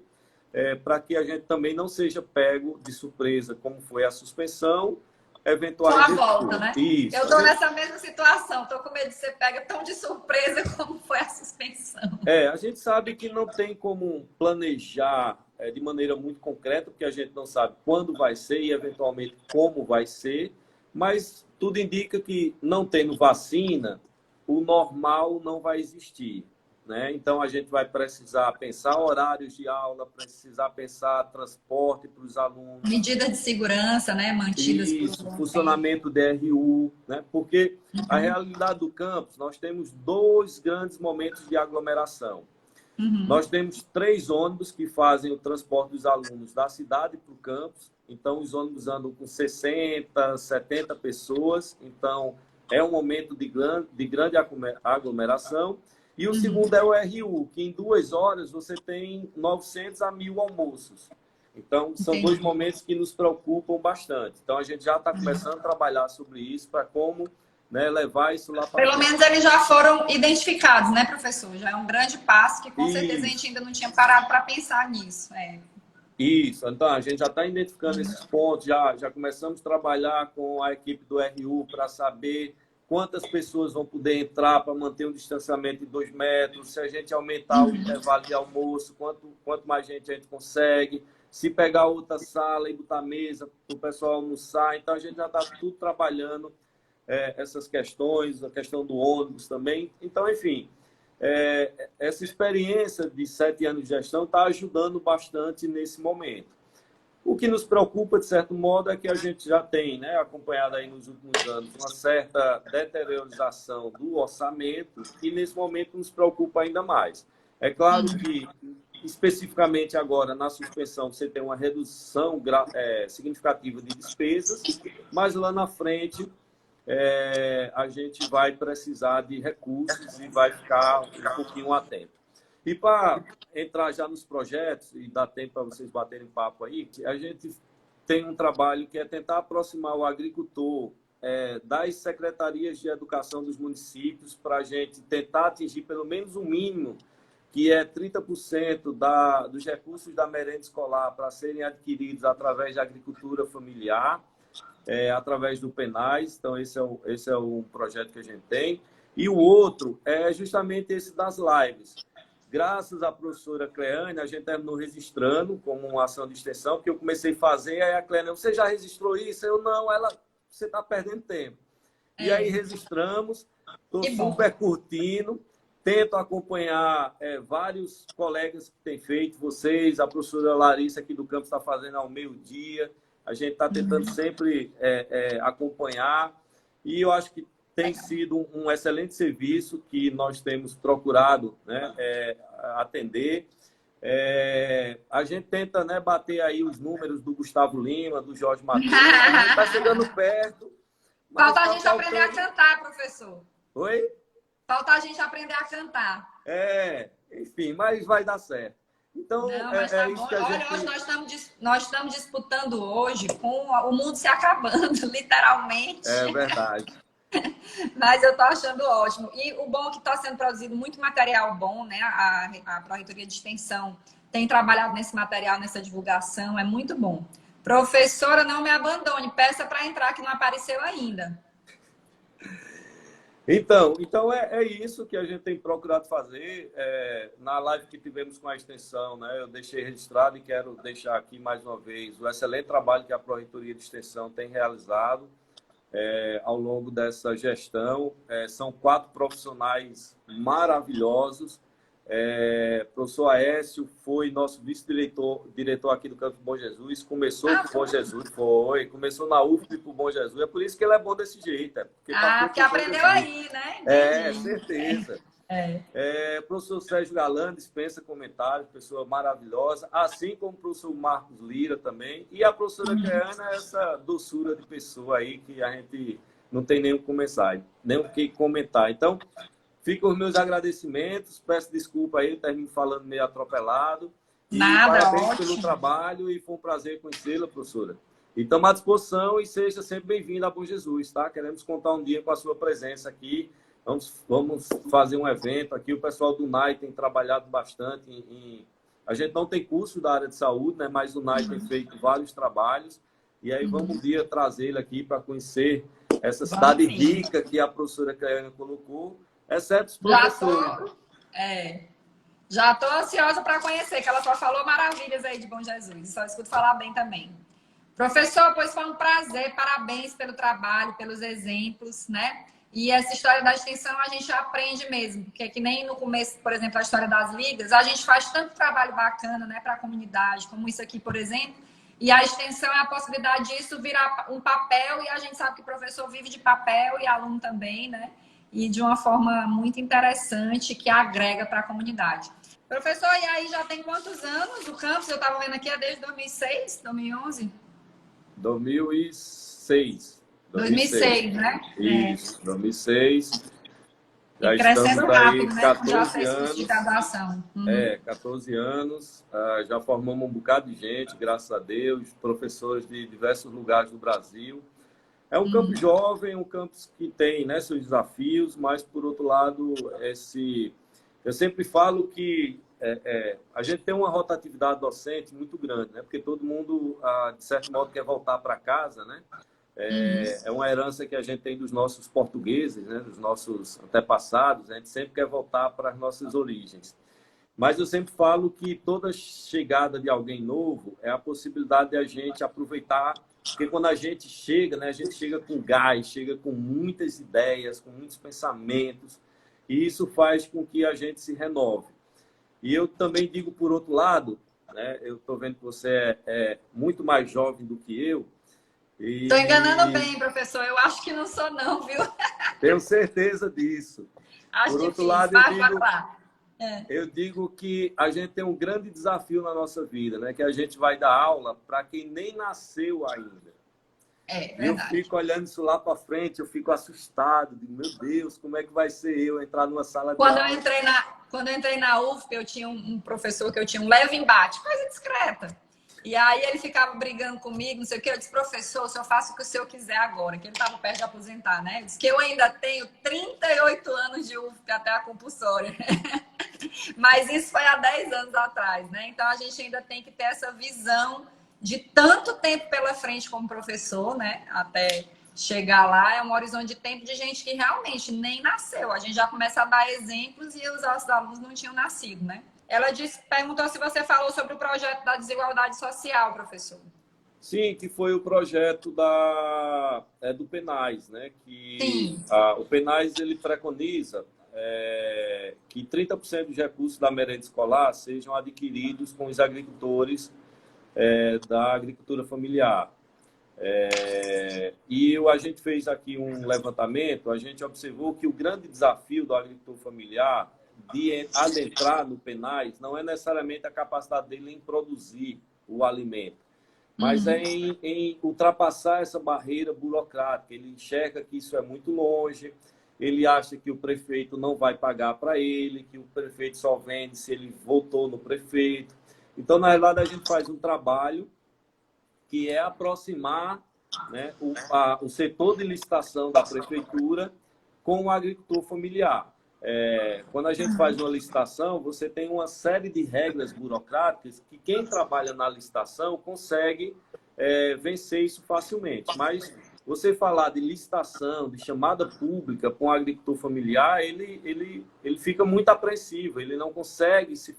para que a gente também não seja pego de surpresa, como foi a suspensão, eventualmente. Só a volta, né? Isso. Eu estou nessa mesma situação, estou com medo de ser pega tão de surpresa como foi a suspensão. A gente sabe que não tem como planejar de maneira muito concreta, porque a gente não sabe quando vai ser e, eventualmente, como vai ser, mas tudo indica que, não tendo vacina, o normal não vai existir. Né? Então, a gente vai precisar pensar horários de aula, precisar pensar transporte para os alunos. Medidas de segurança, né? Mantidas. Isso, funcionamento DRU, né? Porque a realidade do campus, nós temos 2 grandes momentos de aglomeração. Nós temos 3 ônibus que fazem o transporte dos alunos da cidade para o campus. Então, os ônibus andam com 60, 70 pessoas. Então, é um momento de grande aglomeração. E o segundo é o RU, que em 2 horas você tem 900 a 1.000 almoços. Então, são 2 momentos que nos preocupam bastante. Então, a gente já está começando a trabalhar sobre isso, para como, né, levar isso lá para... Pelo menos eles já foram identificados, né, professor? Já é um grande passo que, com certeza, a gente ainda não tinha parado para pensar nisso. Isso. Então, a gente já está identificando esses pontos, já começamos a trabalhar com a equipe do RU para saber quantas pessoas vão poder entrar para manter um distanciamento de 2 metros, se a gente aumentar o intervalo de almoço, quanto mais gente a gente consegue, se pegar outra sala e botar mesa para o pessoal almoçar. Então, a gente já está tudo trabalhando essas questões, a questão do ônibus também. Então, enfim, essa experiência de 7 anos de gestão está ajudando bastante nesse momento. O que nos preocupa, de certo modo, é que a gente já tem, né, acompanhado aí nos últimos anos uma certa deteriorização do orçamento e, nesse momento, nos preocupa ainda mais. É claro que, especificamente agora, na suspensão, você tem uma redução significativa de despesas, mas lá na frente a gente vai precisar de recursos e vai ficar um pouquinho atento. E para entrar já nos projetos e dar tempo para vocês baterem papo aí, a gente tem um trabalho que é tentar aproximar o agricultor das secretarias de educação dos municípios para a gente tentar atingir pelo menos o mínimo que é 30% dos recursos da merenda escolar para serem adquiridos através da agricultura familiar, através do Penais. Então, esse é um projeto que a gente tem. E o outro é justamente esse das lives. Graças à professora Cleane, a gente terminou registrando como uma ação de extensão, porque eu comecei a fazer, aí a Cleane, você já registrou isso? Eu, não, você está perdendo tempo. E aí registramos, estou super curtindo, tento acompanhar vários colegas que têm feito, vocês, a professora Larissa aqui do campus está fazendo ao meio-dia, a gente está tentando sempre acompanhar, e eu acho que tem sido um excelente serviço que nós temos procurado, né, atender. A gente tenta, né, bater aí os números do Gustavo Lima, do Jorge Matheus. A gente está chegando perto. Falta a gente aprender a cantar, professor. Oi? Falta a gente aprender a cantar. Enfim, mas vai dar certo. Então, tá isso bom. que a Olha, gente... hoje nós estamos disputando hoje com o mundo se acabando, literalmente. É verdade. Mas eu tô achando ótimo. E o bom é que está sendo produzido muito material bom, né? A Pró-Reitoria de Extensão tem trabalhado nesse material, nessa divulgação, é muito bom. Professora, não me abandone, peça para entrar que não apareceu ainda. Então é isso que a gente tem procurado fazer. Na live que tivemos com a extensão, né, eu deixei registrado e quero deixar aqui mais uma vez o excelente trabalho que a Pró-Reitoria de Extensão tem realizado ao longo dessa gestão. São 4 profissionais maravilhosos. Professor Aécio foi nosso vice-diretor aqui do Campus Bom Jesus, começou com Bom Jesus, começou na UFP por Bom Jesus, é por isso que ele é bom desse jeito. Porque aprendeu aí, né? Entendi. Certeza. Professor Sérgio Galan dispensa comentários, pessoa maravilhosa, assim como o professor Marcos Lira também, e a professora Cleana, essa doçura de pessoa aí que a gente não tem nem o que comentar. Então, ficam os meus agradecimentos, peço desculpa aí, termino falando meio atropelado. Nada, parabéns ótimo. pelo trabalho e foi um prazer conhecê-la, professora. E estamos à disposição e seja sempre bem-vinda a Bom Jesus, tá? Queremos contar um dia com a sua presença aqui. Vamos fazer um evento aqui. O pessoal do NAI tem trabalhado bastante. A gente não tem curso da área de saúde, né? Mas o NAI tem feito vários trabalhos. E aí vamos um dia trazê-lo aqui para conhecer essa cidade rica que a professora Cleane colocou, exceto os professores. Já estou ansiosa para conhecer, que ela só falou maravilhas aí de Bom Jesus. Só escuto falar bem também. Professor, pois foi um prazer. Parabéns pelo trabalho, pelos exemplos, né? E essa história da extensão a gente aprende mesmo, porque que nem no começo, por exemplo, a história das ligas, a gente faz tanto trabalho bacana, né, para a comunidade, como isso aqui, por exemplo, e a extensão é a possibilidade disso virar um papel, e a gente sabe que o professor vive de papel e aluno também, né, e de uma forma muito interessante que agrega para a comunidade. Professor, e aí já tem quantos anos o campus? Eu estava vendo aqui, é desde 2006, 2011? 2006. 2006, né? Isso, 2006. Já e crescendo estamos rápido, aí né? 14 Já fez curso anos. de graduação. 14 anos. Já formamos um bocado de gente, graças a Deus, professores de diversos lugares do Brasil. É um campus jovem, um campus que tem, né, seus desafios, mas, por outro lado, eu sempre falo que a gente tem uma rotatividade docente muito grande, né? Porque todo mundo, de certo modo, quer voltar para casa, né? É uma herança que a gente tem dos nossos portugueses, né? Dos nossos antepassados. A gente sempre quer voltar para as nossas origens. Mas eu sempre falo que toda chegada de alguém novo é a possibilidade de a gente aproveitar, porque quando a gente chega, né? A gente chega com gás, chega com muitas ideias, com muitos pensamentos, e isso faz com que a gente se renove. E eu também digo, por outro lado, né? Eu estou vendo que você é muito mais jovem do que eu. Estou enganando bem, professor. Eu acho que não sou, não, viu? Tenho certeza disso. Acho Por outro difícil. lado, eu digo que a gente tem um grande desafio na nossa vida, né? Que a gente vai dar aula para quem nem nasceu ainda. Verdade. Eu fico olhando isso lá para frente, eu fico assustado. Digo, meu Deus, como é que vai ser eu entrar numa sala de aula? Quando eu entrei na UFP, eu tinha um professor que eu tinha um leve embate, coisa discreta. E aí ele ficava brigando comigo, não sei o quê. Eu disse, professor, o senhor faça o que o senhor quiser agora, que ele estava perto de aposentar, né? Eu disse que eu ainda tenho 38 anos de UFP até a compulsória. Mas isso foi há 10 anos atrás, né? Então a gente ainda tem que ter essa visão de tanto tempo pela frente como professor, né? Até chegar lá, é um horizonte de tempo de gente que realmente nem nasceu. A gente já começa a dar exemplos e os nossos alunos não tinham nascido, né? Ela perguntou se você falou sobre o projeto da desigualdade social, professor. Sim, que foi o projeto do Penais, né? Que Sim. o Penais ele preconiza que 30% dos recursos da merenda escolar sejam adquiridos com os agricultores da agricultura familiar. E a gente fez aqui um levantamento, a gente observou que o grande desafio do agricultor familiar de adentrar no Penais não é necessariamente a capacidade dele em produzir o alimento, mas é em ultrapassar essa barreira burocrática. Ele enxerga que isso é muito longe, ele acha que o prefeito não vai pagar para ele, que o prefeito só vende se ele votou no prefeito. Então, na realidade, a gente faz um trabalho que é aproximar, né, o setor de licitação da prefeitura com o agricultor familiar. Quando a gente faz uma licitação, você tem uma série de regras burocráticas que quem trabalha na licitação consegue vencer isso facilmente. Mas você falar de licitação, de chamada pública para um agricultor familiar, ele fica muito apreensivo, ele não consegue se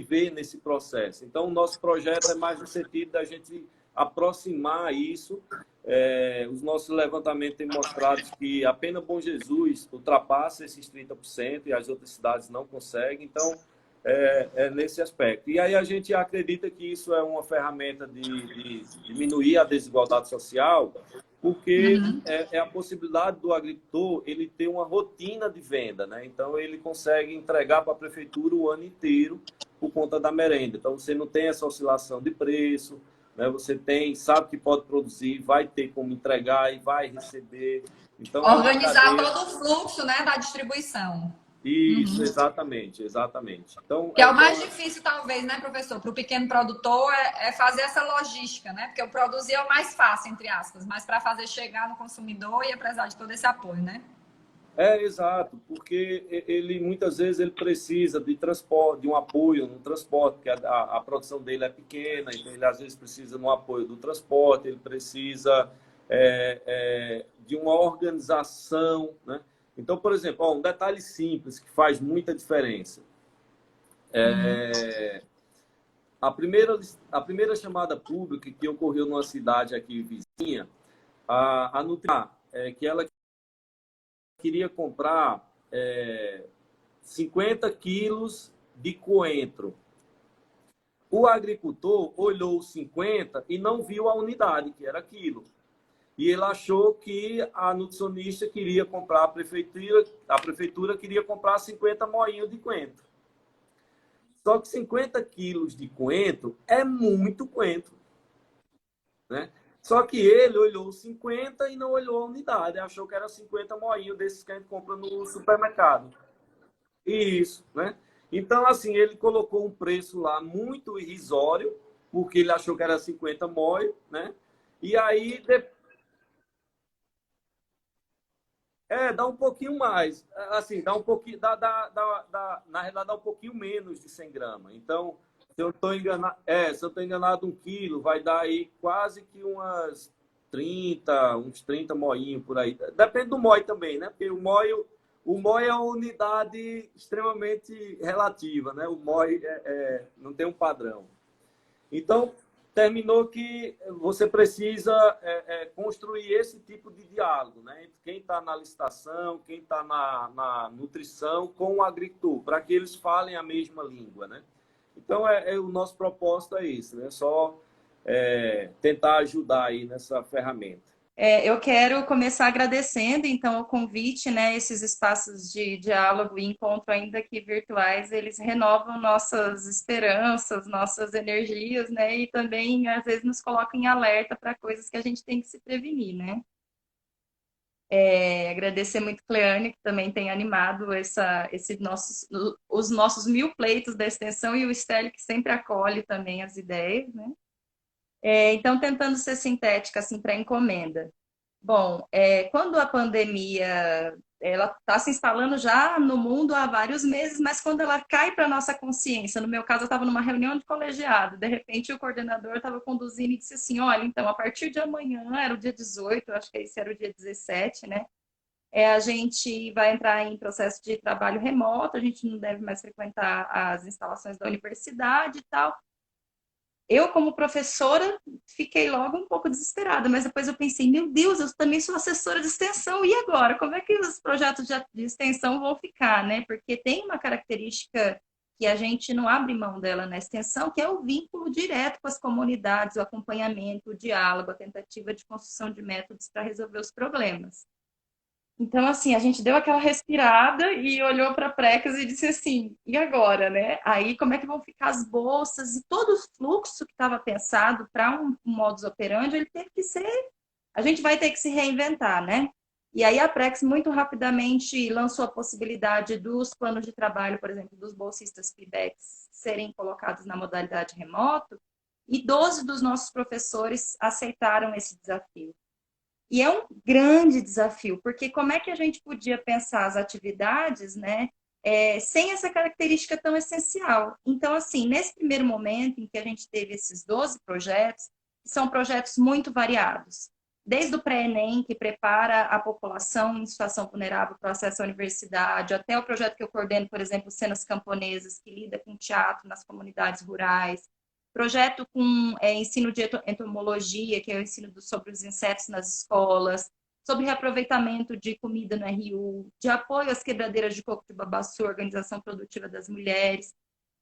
ver nesse processo. Então, o nosso projeto é mais no sentido da gente aproximar isso. Os nossos levantamentos têm mostrado que apenas Bom Jesus ultrapassa esses 30% e as outras cidades não conseguem. Então, nesse aspecto. E aí a gente acredita que isso é uma ferramenta de diminuir a desigualdade social, porque é a possibilidade do agricultor ele ter uma rotina de venda, né? Então, ele consegue entregar para a prefeitura o ano inteiro por conta da merenda. Então, você não tem essa oscilação de preço, né? Você sabe que pode produzir, vai ter como entregar e vai receber. Então, organizar todo o fluxo, né, da distribuição. Isso, exatamente. Então, que é o mais difícil, talvez, né, professor? Para o pequeno produtor é fazer essa logística, né? Porque o produzir é o mais fácil, entre aspas, mas para fazer chegar no consumidor e precisar de todo esse apoio, né? Exato, porque ele muitas vezes ele precisa de transporte, de um apoio no transporte, porque a produção dele é pequena, então ele às vezes precisa de um apoio do transporte, ele precisa de uma organização, né? Então, por exemplo, um detalhe simples que faz muita diferença. A primeira chamada pública que ocorreu numa cidade aqui vizinha, a Nutri, que ela queria comprar 50 quilos de coentro. O agricultor olhou os 50 e não viu a unidade, que era quilo. E ele achou que a nutricionista queria comprar, a prefeitura queria comprar 50 moinhos de coentro. Só que 50 quilos de coentro é muito coentro, né? Só que ele olhou os 50 e não olhou a unidade, achou que era 50 moinhos desses que a gente compra no supermercado. Isso, né? Então, assim, ele colocou um preço lá muito irrisório, porque ele achou que era 50 moinhos, né? E aí dá um pouquinho mais. Assim, dá um pouquinho. Na realidade, dá um pouquinho menos de 100 gramas. Então, se eu estou enganado, 1 quilo, vai dar aí quase que uns 30 moinhos por aí. Depende do moi também, né? Porque o moi é uma unidade extremamente relativa, né? O moi não tem um padrão. Então, terminou que você precisa construir esse tipo de diálogo, né? Entre quem está na licitação, quem está na nutrição, com o agricultor, para que eles falem a mesma língua, né? Então, o nosso propósito é isso, né? Só tentar ajudar aí nessa ferramenta. Eu quero começar agradecendo, então, o convite, né? Esses espaços de diálogo e encontro, ainda que virtuais, eles renovam nossas esperanças, nossas energias, né? E também, às vezes, nos colocam em alerta para coisas que a gente tem que se prevenir, né? Agradecer muito a Cleane, que também tem animado os nossos 1000 pleitos da extensão, e o Stélio, que sempre acolhe também as ideias, né? Então, tentando ser sintética, assim, para encomenda. Bom, quando a pandemia ela está se instalando já no mundo há vários meses, mas quando ela cai para a nossa consciência, no meu caso, eu estava numa reunião de colegiado, de repente o coordenador estava conduzindo e disse assim, olha, então, a partir de amanhã, era o dia 18, acho que esse era o dia 17, né? A gente vai entrar em processo de trabalho remoto, a gente não deve mais frequentar as instalações da universidade e tal. Eu, como professora, fiquei logo um pouco desesperada, mas depois eu pensei, meu Deus, eu também sou assessora de extensão, e agora? Como é que os projetos de extensão vão ficar, né? Porque tem uma característica que a gente não abre mão dela na extensão, que é o vínculo direto com as comunidades, o acompanhamento, o diálogo, a tentativa de construção de métodos para resolver os problemas. Então, assim, a gente deu aquela respirada e olhou para a Prex e disse assim, e agora, né? Aí, como é que vão ficar as bolsas e todo o fluxo que estava pensado para um modus operandi, ele teve que ser, a gente vai ter que se reinventar, né? E aí a Prex muito rapidamente lançou a possibilidade dos planos de trabalho, por exemplo, dos bolsistas PIBEX serem colocados na modalidade remoto, e 12 dos nossos professores aceitaram esse desafio. E é um grande desafio, porque como é que a gente podia pensar as atividades, né, sem essa característica tão essencial? Então, assim, nesse primeiro momento em que a gente teve esses 12 projetos, são projetos muito variados. Desde o pré-ENEM, que prepara a população em situação vulnerável para o acesso à universidade, até o projeto que eu coordeno, por exemplo, Cenas Camponesas, que lida com teatro nas comunidades rurais, projeto com ensino de entomologia, que é o ensino sobre os insetos nas escolas, sobre reaproveitamento de comida no RU, de apoio às quebradeiras de coco de babaçu, organização produtiva das mulheres.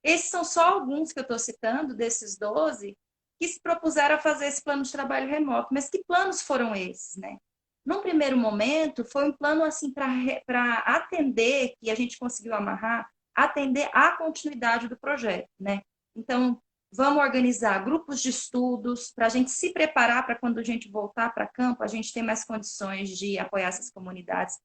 Esses são só alguns que eu estou citando, desses 12, que se propuseram a fazer esse plano de trabalho remoto. Mas que planos foram esses, né? Num primeiro momento, foi um plano assim para atender, que a gente conseguiu amarrar, atender à continuidade do projeto, né? Então, vamos organizar grupos de estudos para a gente se preparar para quando a gente voltar para campo, a gente ter mais condições de apoiar essas comunidades.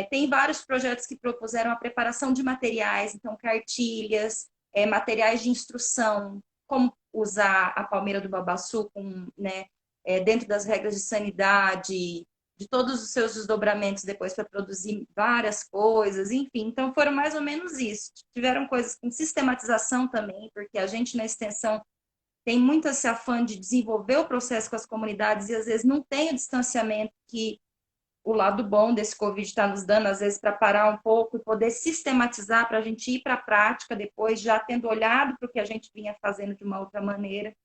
Tem vários projetos que propuseram a preparação de materiais, então cartilhas, materiais de instrução, como usar a palmeira do babaçu com, né, dentro das regras de sanidade, de todos os seus desdobramentos depois para produzir várias coisas, enfim. Então, foram mais ou menos isso. Tiveram coisas com sistematização também, porque a gente na extensão tem muito esse afã de desenvolver o processo com as comunidades e às vezes não tem o distanciamento que o lado bom desse Covid está nos dando, às vezes, para parar um pouco e poder sistematizar para a gente ir para a prática depois, já tendo olhado para o que a gente vinha fazendo de uma outra maneira.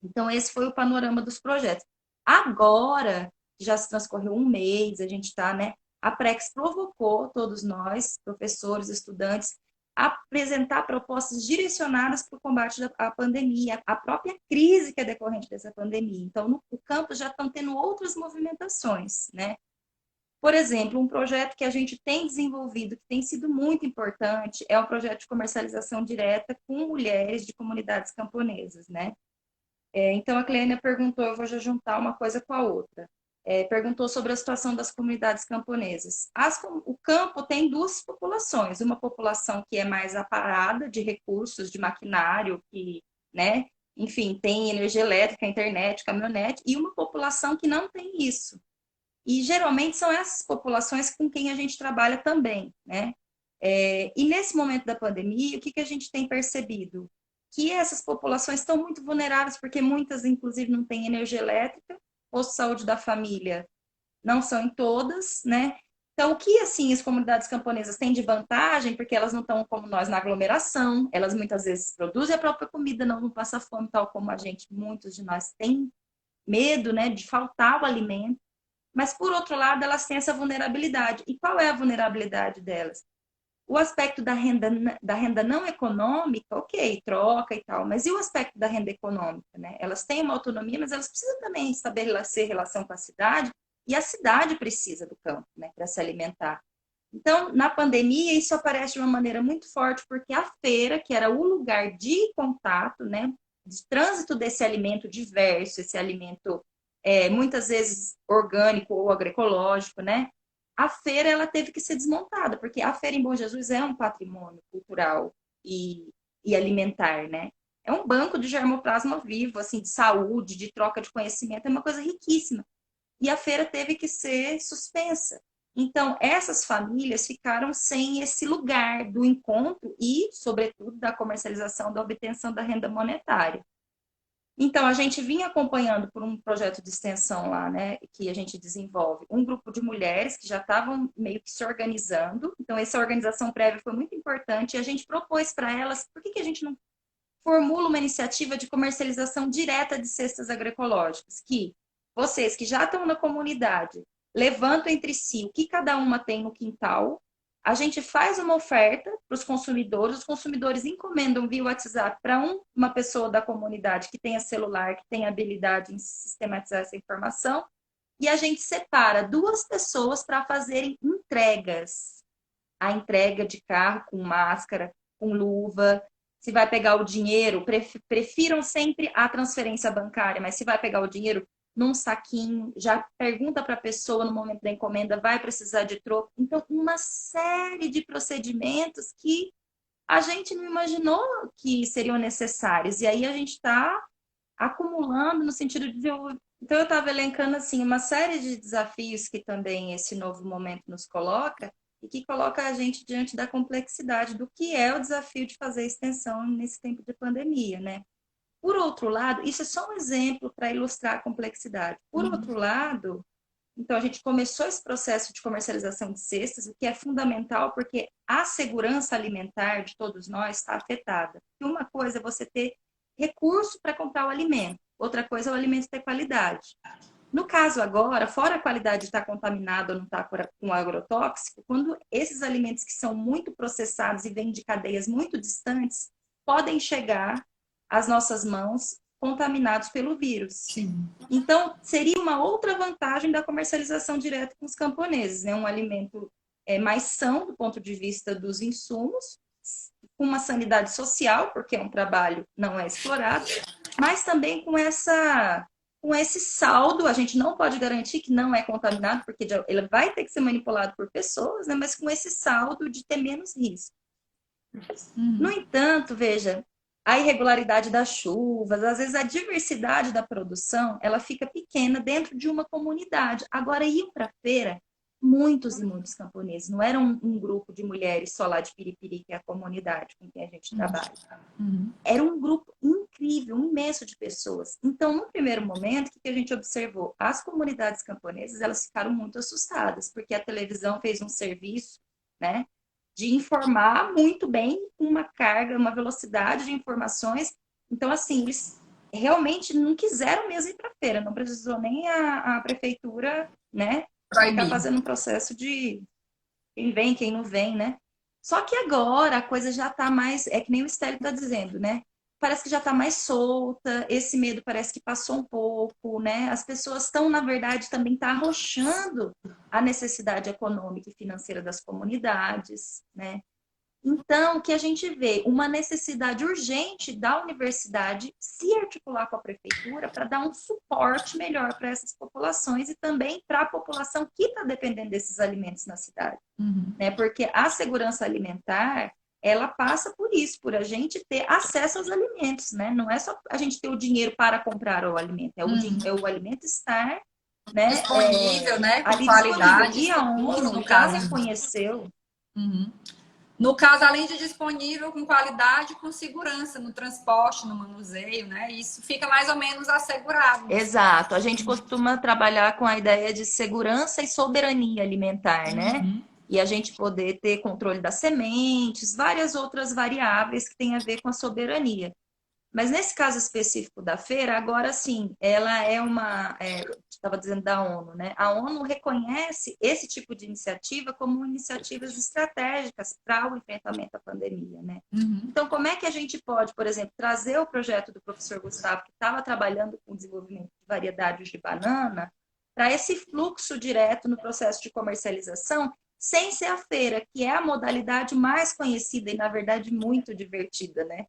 Então, esse foi o panorama dos projetos. Agora, já se transcorreu um mês, a gente está, né? A Prex provocou todos nós, professores, estudantes, a apresentar propostas direcionadas para o combate à pandemia, a própria crise que é decorrente dessa pandemia. Então, no campus já estão tendo outras movimentações, né? Por exemplo, um projeto que a gente tem desenvolvido, que tem sido muito importante, é o projeto de comercialização direta com mulheres de comunidades camponesas, né? Então, a Cleânia perguntou, eu vou já juntar uma coisa com a outra. Perguntou sobre a situação das comunidades camponesas. O campo tem duas populações, uma população que é mais aparada de recursos, de maquinário, que, né, enfim, tem energia elétrica, internet, caminhonete, e uma população que não tem isso. E geralmente são essas populações com quem a gente trabalha também, né? E nesse momento da pandemia, o que a gente tem percebido? Que essas populações estão muito vulneráveis, porque muitas, inclusive, não têm energia elétrica, posto de saúde da família não são em todas, né? Então, o que, assim, as comunidades camponesas têm de vantagem, porque elas não estão como nós na aglomeração, elas muitas vezes produzem a própria comida, não passam fome, tal como a gente, muitos de nós têm medo, né, de faltar o alimento. Mas, por outro lado, elas têm essa vulnerabilidade. E qual é a vulnerabilidade delas? O aspecto da renda não econômica, ok, troca e tal, mas e o aspecto da renda econômica, né? Elas têm uma autonomia, mas elas precisam também estabelecer relação com a cidade, e a cidade precisa do campo, né, para se alimentar. Então, na pandemia, isso aparece de uma maneira muito forte, porque a feira, que era o lugar de contato, né, de trânsito desse alimento diverso, esse alimento muitas vezes orgânico ou agroecológico, né? A feira ela teve que ser desmontada, porque a feira em Bom Jesus é um patrimônio cultural e alimentar, né? É um banco de germoplasma vivo, assim, de saúde, de troca de conhecimento, é uma coisa riquíssima. E a feira teve que ser suspensa. Então, essas famílias ficaram sem esse lugar do encontro e, sobretudo, da comercialização, da obtenção da renda monetária. Então, a gente vinha acompanhando por um projeto de extensão lá, né, que a gente desenvolve, um grupo de mulheres que já estavam meio que se organizando. Então, essa organização prévia foi muito importante e a gente propôs para elas, por que a gente não formula uma iniciativa de comercialização direta de cestas agroecológicas, que vocês que já estão na comunidade levantam entre si o que cada uma tem no quintal, a gente faz uma oferta para os consumidores encomendam via WhatsApp para uma pessoa da comunidade que tenha celular, que tenha habilidade em sistematizar essa informação, e a gente separa 2 pessoas para fazerem entregas. A entrega de carro com máscara, com luva. Se vai pegar o dinheiro, prefiram sempre a transferência bancária, mas se vai pegar o dinheiro num saquinho, já pergunta para a pessoa no momento da encomenda, vai precisar de troco. Então, uma série de procedimentos que a gente não imaginou que seriam necessários. E aí a gente está acumulando no sentido de desenvolver. Então, eu estava elencando assim, uma série de desafios que também esse novo momento nos coloca e que coloca a gente diante da complexidade do que é o desafio de fazer extensão nesse tempo de pandemia, né? Por outro lado, isso é só um exemplo para ilustrar a complexidade. Por outro lado, então a gente começou esse processo de comercialização de cestas, o que é fundamental porque a segurança alimentar de todos nós está afetada. E uma coisa é você ter recurso para comprar o alimento, outra coisa é o alimento ter qualidade. No caso agora, fora a qualidade de estar contaminado ou não estar com agrotóxico, quando esses alimentos que são muito processados e vêm de cadeias muito distantes, podem chegar às nossas mãos contaminados pelo vírus. Sim. Então, seria uma outra vantagem da comercialização direta com os camponeses, né? Um alimento mais são do ponto de vista dos insumos, com uma sanidade social, porque é um trabalho não é explorado, mas também com esse saldo, a gente não pode garantir que não é contaminado, porque ele vai ter que ser manipulado por pessoas, né? Mas com esse saldo de ter menos risco. No entanto, veja, a irregularidade das chuvas, às vezes a diversidade da produção, ela fica pequena dentro de uma comunidade. Agora, iam para a feira muitos e muitos camponeses, não era um grupo de mulheres só lá de Piripiri, que é a comunidade com quem a gente trabalha. Era um grupo incrível, imenso de pessoas. Então, no primeiro momento, o que a gente observou? As comunidades camponesas, elas ficaram muito assustadas, porque a televisão fez um serviço, né, de informar muito bem, com uma carga, uma velocidade de informações. Então, assim, eles realmente não quiseram mesmo ir para a feira, não precisou nem a prefeitura, né, ficar fazendo um processo de quem vem, quem não vem, né? Só que agora a coisa já está mais, é que nem o Stélio está dizendo, né? Parece que já está mais solta, esse medo parece que passou um pouco, né? As pessoas estão, na verdade, também tá arrochando a necessidade econômica e financeira das comunidades, né? Então, o que a gente vê? Uma necessidade urgente da universidade se articular com a prefeitura para dar um suporte melhor para essas populações e também para a população que está dependendo desses alimentos na cidade. Né? Porque a segurança alimentar, ela passa por isso, por a gente ter acesso aos alimentos, né? Não é só a gente ter o dinheiro para comprar o alimento, é o alimento estar, né, disponível, né, com ali qualidade, disponível. E a ONU no já caso. reconheceu. No caso, além de disponível, com qualidade, com segurança no transporte, no manuseio, né? Isso fica mais ou menos assegurado. Exato. A gente costuma trabalhar com a ideia de segurança e soberania alimentar, né? E a gente poder ter controle das sementes, várias outras variáveis que têm a ver com a soberania. Mas nesse caso específico da feira, agora sim, ela é estava dizendo da ONU, né? A ONU reconhece esse tipo de iniciativa como iniciativas estratégicas para o enfrentamento à pandemia, né? Então, como é que a gente pode, por exemplo, trazer o projeto do professor Gustavo, que estava trabalhando com o desenvolvimento de variedades de banana, para esse fluxo direto no processo de comercialização, sem ser a feira, que é a modalidade mais conhecida e, na verdade, muito divertida, né?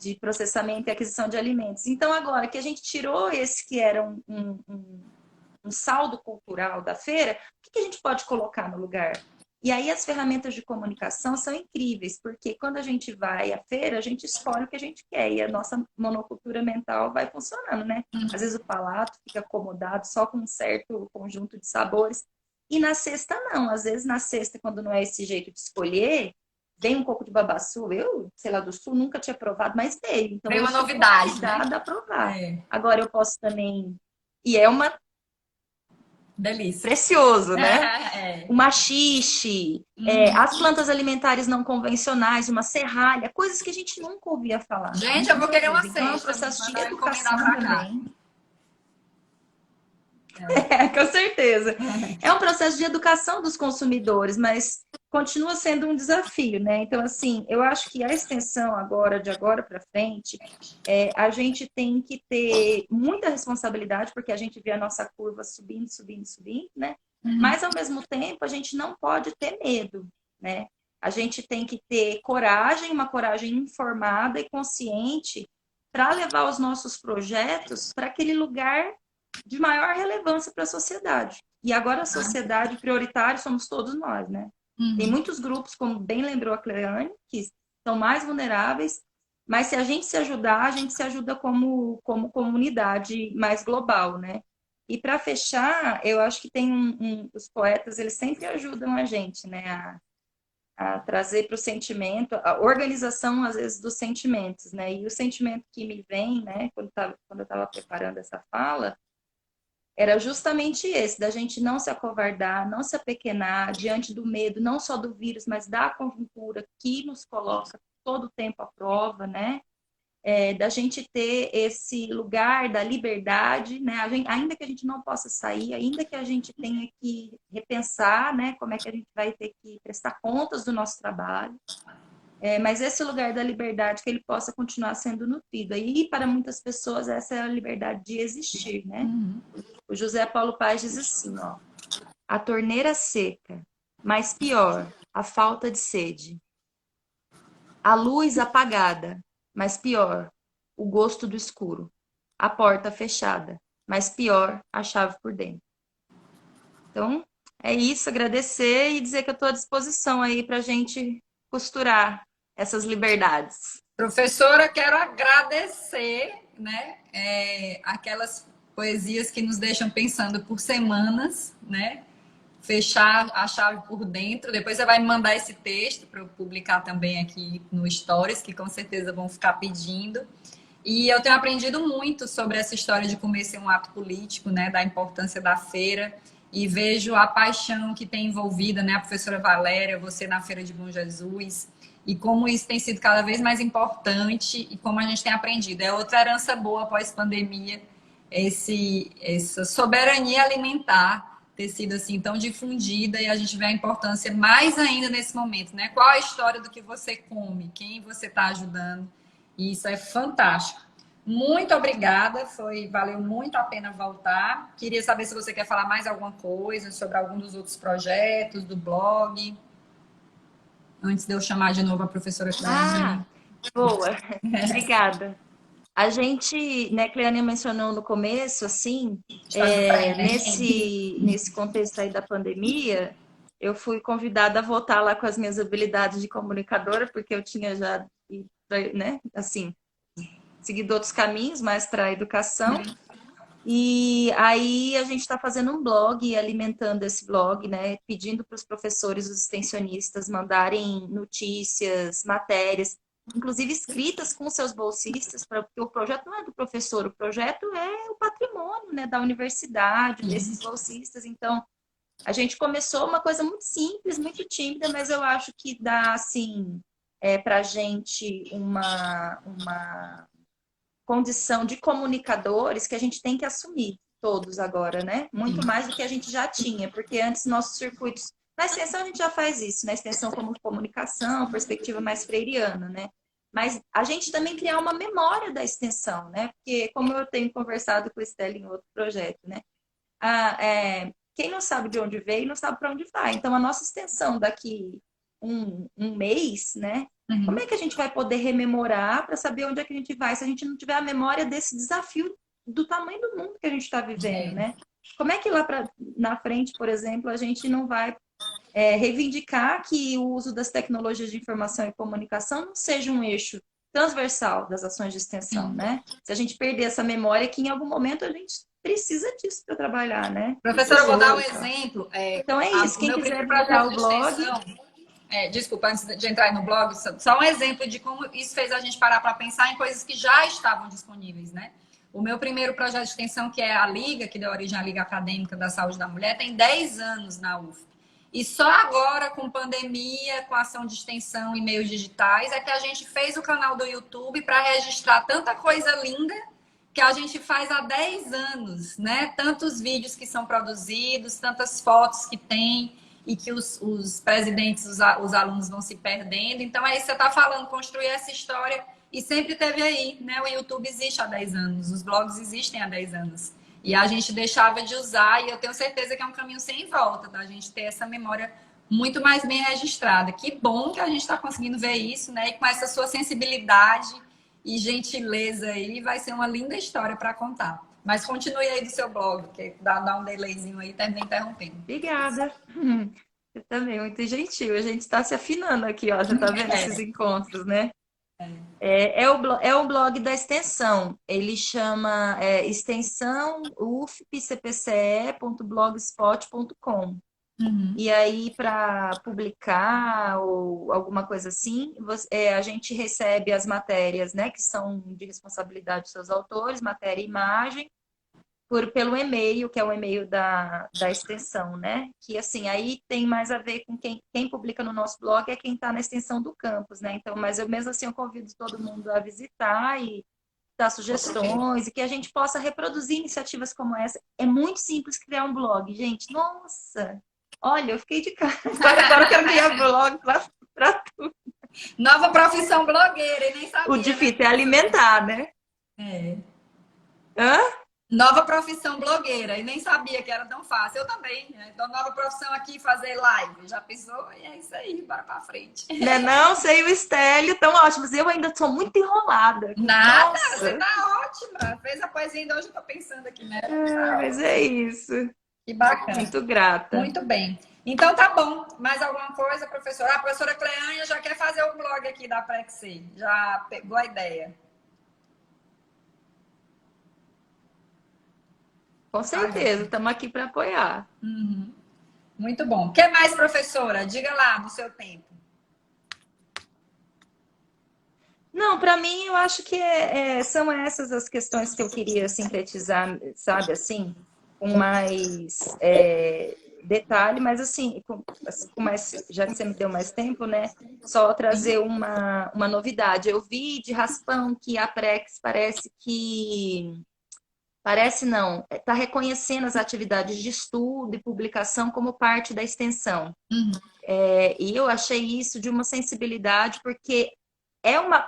De processamento e aquisição de alimentos. Então, agora que a gente tirou esse que era um saldo cultural da feira, o que a gente pode colocar no lugar? E aí as ferramentas de comunicação são incríveis, porque quando a gente vai à feira, a gente escolhe o que a gente quer e a nossa monocultura mental vai funcionando, né? Às vezes o palato fica acomodado só com um certo conjunto de sabores. E na sexta, não. Às vezes, na sexta, quando não é esse jeito de escolher, vem um pouco de babaçu. Eu, sei lá, do Sul, nunca tinha provado, mas veio. Então, Vem eu uma sou novidade, convidada né? a provar. É, Agora, eu posso também... E é uma delícia. precioso, né? É. O maxixe, as plantas alimentares não convencionais, uma serralha, coisas que a gente nunca ouvia falar, Gente, eu vou nunca querer uma ouvia. Então, é um cesta. processo de Mandar eu encomendar educação pra cá. também. Com certeza. É um processo de educação dos consumidores, mas continua sendo um desafio, né? Então, assim, eu acho que a extensão agora, de agora para frente, a gente tem que ter muita responsabilidade, porque a gente vê a nossa curva subindo, subindo, subindo, né? Mas, ao mesmo tempo, a gente não pode ter medo, né? A gente tem que ter coragem, uma coragem informada e consciente para levar os nossos projetos para aquele lugar de maior relevância para a sociedade. E agora a sociedade prioritária somos todos nós, né? Tem muitos grupos, como bem lembrou a Cleane, que são mais vulneráveis, mas se a gente se ajudar, a gente se ajuda como comunidade mais global, né? E para fechar, eu acho que tem os poetas, eles sempre ajudam a gente, né? A trazer para o sentimento, a organização, às vezes, dos sentimentos, né? E o sentimento que me vem, né, quando eu estava preparando essa fala, era justamente esse, da gente não se acovardar, não se apequenar diante do medo, não só do vírus, mas da conjuntura que nos coloca todo o tempo à prova, né? Da gente ter esse lugar da liberdade, né? Ainda que a gente não possa sair, ainda que a gente tenha que repensar, né? Como é que a gente vai ter que prestar contas do nosso trabalho. Mas esse lugar da liberdade, que ele possa continuar sendo nutrido. E para muitas pessoas essa é a liberdade de existir, né? O José Paulo Paz diz assim, ó, a torneira seca, mas pior, a falta de sede. A luz apagada, mas pior, o gosto do escuro. A porta fechada, mas pior, a chave por dentro. Então, é isso, agradecer e dizer que eu estou à disposição aí para a gente costurar essas liberdades. Professora, quero agradecer, né, aquelas poesias que nos deixam pensando por semanas, né? Fechar a chave por dentro. Depois você vai me mandar esse texto para eu publicar também aqui no Stories, que com certeza vão ficar pedindo. E eu tenho aprendido muito sobre essa história de comer ser um ato político, né, da importância da feira. E vejo a paixão que tem envolvida, né, a professora Valéria, você na Feira de Bom Jesus, e como isso tem sido cada vez mais importante e como a gente tem aprendido. É outra herança boa pós-pandemia, essa soberania alimentar ter sido assim tão difundida, e a gente vê a importância mais ainda nesse momento, né? Qual a história do que você come, quem você está ajudando, e isso é fantástico. Muito obrigada, valeu muito a pena voltar. Queria saber se você quer falar mais alguma coisa sobre algum dos outros projetos do blog, antes de eu chamar de novo a professora Cleane. Boa, obrigada. A gente, né, Cleane mencionou no começo, assim, nesse contexto aí da pandemia, eu fui convidada a voltar lá com as minhas habilidades de comunicadora, porque eu tinha já, né, assim, seguido outros caminhos mais para a educação. E aí a gente está fazendo um blog e alimentando esse blog, né? Pedindo para os professores, os extensionistas, mandarem notícias, matérias, inclusive escritas com seus bolsistas, porque o projeto não é do professor, o projeto é o patrimônio, né, da universidade, desses bolsistas. Então, a gente começou uma coisa muito simples, muito tímida, mas eu acho que dá, assim, para a gente uma condição de comunicadores que a gente tem que assumir todos agora, né? Muito mais do que a gente já tinha, porque antes nossos circuitos... Na extensão a gente já faz isso, na extensão como comunicação, perspectiva mais freiriana, né? Mas a gente também criar uma memória da extensão, né? Porque como eu tenho conversado com a Estela em outro projeto, né? Quem não sabe de onde veio, não sabe para onde vai. Então a nossa extensão daqui um mês, né? Como é que a gente vai poder rememorar para saber onde é que a gente vai, se a gente não tiver a memória desse desafio do tamanho do mundo que a gente está vivendo, né? Como é que lá na frente, por exemplo, a gente não vai reivindicar que o uso das tecnologias de informação e comunicação não seja um eixo transversal das ações de extensão, né? Se a gente perder essa memória, que em algum momento a gente precisa disso para trabalhar, né? Professora, eu vou dar um Pessoas, tá? exemplo. Então é isso, O quem meu quiser primeiro visitar projeto o de blog, extensão, desculpa, antes de entrar aí no blog, só um exemplo de como isso fez a gente parar para pensar em coisas que já estavam disponíveis, né? O meu primeiro projeto de extensão, que é a Liga, que deu origem à Liga Acadêmica da Saúde da Mulher, tem 10 anos na UF. E só agora, com pandemia, com ação de extensão e meios digitais, é que a gente fez o canal do YouTube para registrar tanta coisa linda que a gente faz há 10 anos, né? Tantos vídeos que são produzidos, tantas fotos que tem e que os presidentes, os alunos vão se perdendo. Então, é isso que você está falando, construir essa história. E sempre teve aí, né? O YouTube existe há 10 anos, os blogs existem há 10 anos. E a gente deixava de usar, e eu tenho certeza que é um caminho sem volta, da gente ter essa memória muito mais bem registrada. Que bom que a gente está conseguindo ver isso, né? E com essa sua sensibilidade e gentileza aí, vai ser uma linda história para contar. Mas continue aí do seu blog, que dá um delayzinho aí, tá me interrompendo. obrigada. Você também, muito gentil. A gente está se afinando aqui, ó. Já tá vendo esses encontros, né? É o blog da extensão. Ele chama extensão ufpcpce.blogspot.com. E aí, para publicar ou alguma coisa assim, a gente recebe as matérias, né, que são de responsabilidade dos seus autores, matéria e imagem, pelo e-mail, que é o e-mail da extensão, né? Que assim, aí tem mais a ver com quem publica no nosso blog é quem está na extensão do campus, né? Então, mas eu mesmo assim eu convido todo mundo a visitar e dar sugestões e que a gente possa reproduzir iniciativas como essa. É muito simples criar um blog, gente. Nossa! Olha, eu fiquei de cara. Agora eu quero criar blog para tudo. Nova profissão blogueira, e nem sabia. O difícil é alimentar, né? Hã? Nova profissão blogueira, e nem sabia que era tão fácil. Eu também, né? Então, nova profissão aqui, fazer live. Já pensou? E é isso aí, bora pra frente. Né, não, sei o Estélio, tão ótimos. Eu ainda sou muito enrolada. Nada, Nossa. você tá ótima. Fez a poesia ainda hoje, eu tô pensando aqui, né? Mas é isso. Que bacana. Muito grata. Muito bem. Então tá bom. Mais alguma coisa, professora? A professora Cleânia já quer fazer o blog aqui da Prexi. Já pegou a ideia. Com certeza, estamos aqui para apoiar. Uhum. Muito bom. O que mais, professora? Diga lá do seu tempo. Não, para mim, eu acho que são essas as questões que eu queria sintetizar, sabe, assim, com mais detalhe, mas assim, já que você me deu mais tempo, né, só trazer uma novidade. Eu vi de raspão que a Prex parece não, está reconhecendo as atividades de estudo e publicação como parte da extensão. E eu achei isso de uma sensibilidade, porque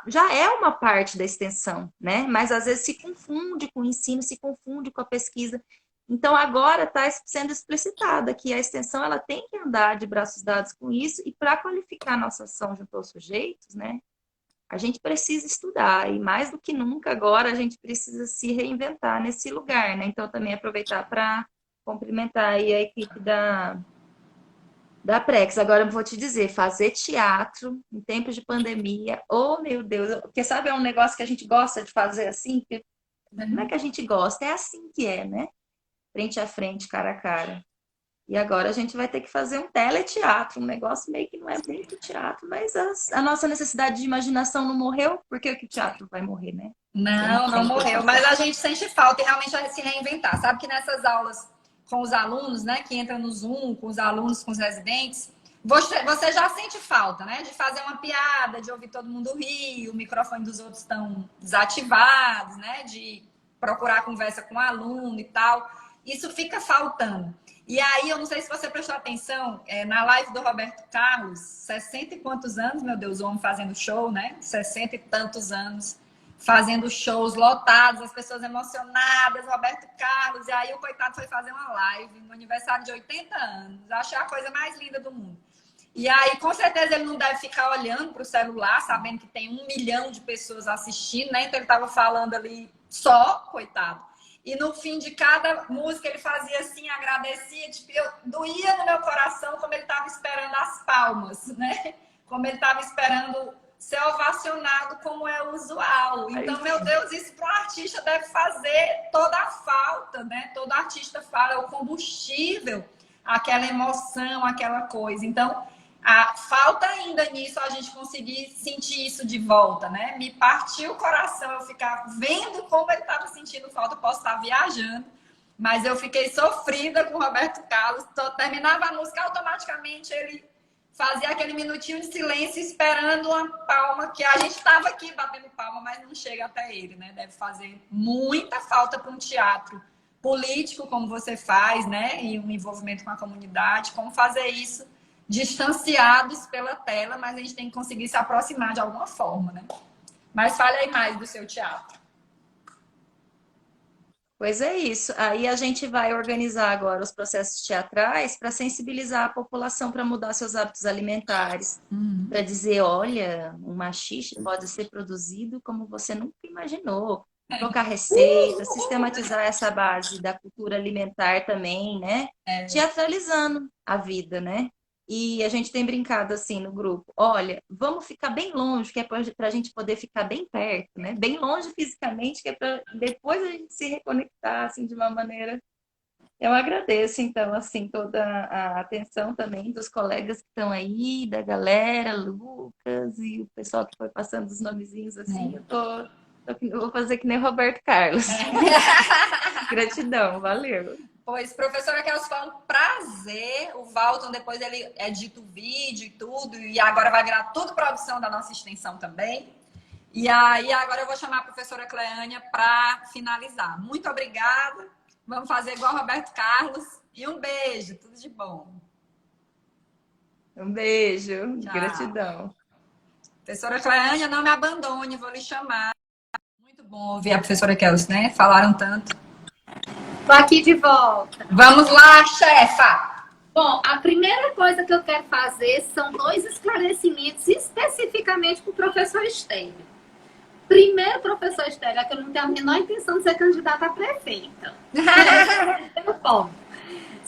já é uma parte da extensão, né? Mas às vezes se confunde com o ensino, se confunde com a pesquisa. Então agora está sendo explicitada que a extensão ela tem que andar de braços dados com isso, e para qualificar a nossa ação junto aos sujeitos, né? A gente precisa estudar, e mais do que nunca agora a gente precisa se reinventar nesse lugar, né? Então também aproveitar para cumprimentar aí a equipe da Prex. Agora eu vou te dizer, fazer teatro em tempos de pandemia, oh meu Deus, porque sabe, é um negócio que a gente gosta de fazer assim, que não é que a gente gosta, é assim que é, né? Frente a frente, cara a cara. E agora a gente vai ter que fazer um teleteatro, um negócio meio que não é muito teatro, mas a nossa necessidade de imaginação não morreu, por que o teatro vai morrer, né? Não morreu, mas a gente sente falta e realmente vai se reinventar. Sabe que nessas aulas com os alunos, né, que entram no Zoom, com os alunos, com os residentes, você já sente falta, né, de fazer uma piada, de ouvir todo mundo rir, o microfone dos outros estão desativados, né, de procurar conversa com o aluno e tal. Isso fica faltando. E aí, eu não sei se você prestou atenção, na live do Roberto Carlos, 60 e quantos anos, meu Deus, o homem fazendo show, né? 60 e tantos anos, fazendo shows lotados, as pessoas emocionadas, Roberto Carlos, e aí o coitado foi fazer uma live no aniversário de 80 anos. Achei a coisa mais linda do mundo. E aí, com certeza, ele não deve ficar olhando para o celular, sabendo que tem 1 milhão de pessoas assistindo, né? Então, ele estava falando ali só, coitado. E no fim de cada música ele fazia assim, agradecia, tipo, doía no meu coração como ele estava esperando as palmas, né? Como ele estava esperando ser ovacionado como é usual. Então, meu Deus, isso para um artista deve fazer toda a falta, né? Todo artista fala, é o combustível, aquela emoção, aquela coisa. Então, falta ainda nisso a gente conseguir sentir isso de volta, né? Me partiu o coração eu ficar vendo como ele estava sentindo falta. Eu posso estar viajando, mas eu fiquei sofrida com o Roberto Carlos. Terminava a música, automaticamente ele fazia aquele minutinho de silêncio esperando uma palma, que a gente estava aqui batendo palma, mas não chega até ele, né? Deve fazer muita falta para um teatro político, como você faz, né? E um envolvimento com a comunidade, como fazer isso distanciados pela tela, mas a gente tem que conseguir se aproximar de alguma forma, né? Mas fale aí mais do seu teatro. Pois é isso. Aí a gente vai organizar agora os processos teatrais para sensibilizar a população para mudar seus hábitos alimentares, para dizer, olha, um maxixe pode ser produzido como você nunca imaginou. Trocar receitas, sistematizar essa base da cultura alimentar também, né? Teatralizando a vida, né? E a gente tem brincado assim no grupo, olha, vamos ficar bem longe, que é para a gente poder ficar bem perto, né? Bem longe fisicamente, que é para depois a gente se reconectar assim de uma maneira. Eu agradeço então assim toda a atenção também dos colegas que estão aí, da galera, Lucas e o pessoal que foi passando os nomezinhos assim. Eu vou fazer que nem Roberto Carlos. Gratidão, valeu. Pois, professora Kels, foi um prazer. O Valton, depois ele edita o vídeo e tudo, e agora vai virar tudo produção da nossa extensão também. E aí, agora eu vou chamar a professora Cleânia para finalizar. Muito obrigada. Vamos fazer igual Roberto Carlos. E um beijo, tudo de bom. Um beijo, Tchau. Gratidão. Professora Cleânia, não me abandone, vou lhe chamar. Muito bom ouvir a professora Kels, né? Falaram tanto. Tô aqui de volta. Vamos lá, chefa! Bom, a primeira coisa que eu quero fazer são 2 esclarecimentos especificamente para o professor Estélio. Primeiro, professor Estélio, é que eu não tenho a menor intenção de ser candidata a prefeita.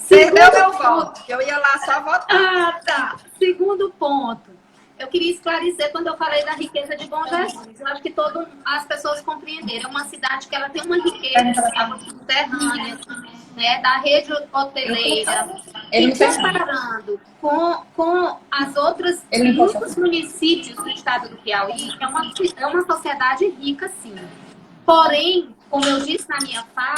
Perdeu meu voto, que eu ia lá só votar. Ah, tá. Segundo ponto. Eu queria esclarecer quando eu falei da riqueza de Bom Jesus. Eu acho que todas as pessoas compreenderam. É uma cidade que ela tem uma riqueza subterrânea, né, da rede hoteleira, e comparando com as outras muitos municípios do estado do Piauí, é uma sociedade rica, sim. Porém, como eu disse na minha fala,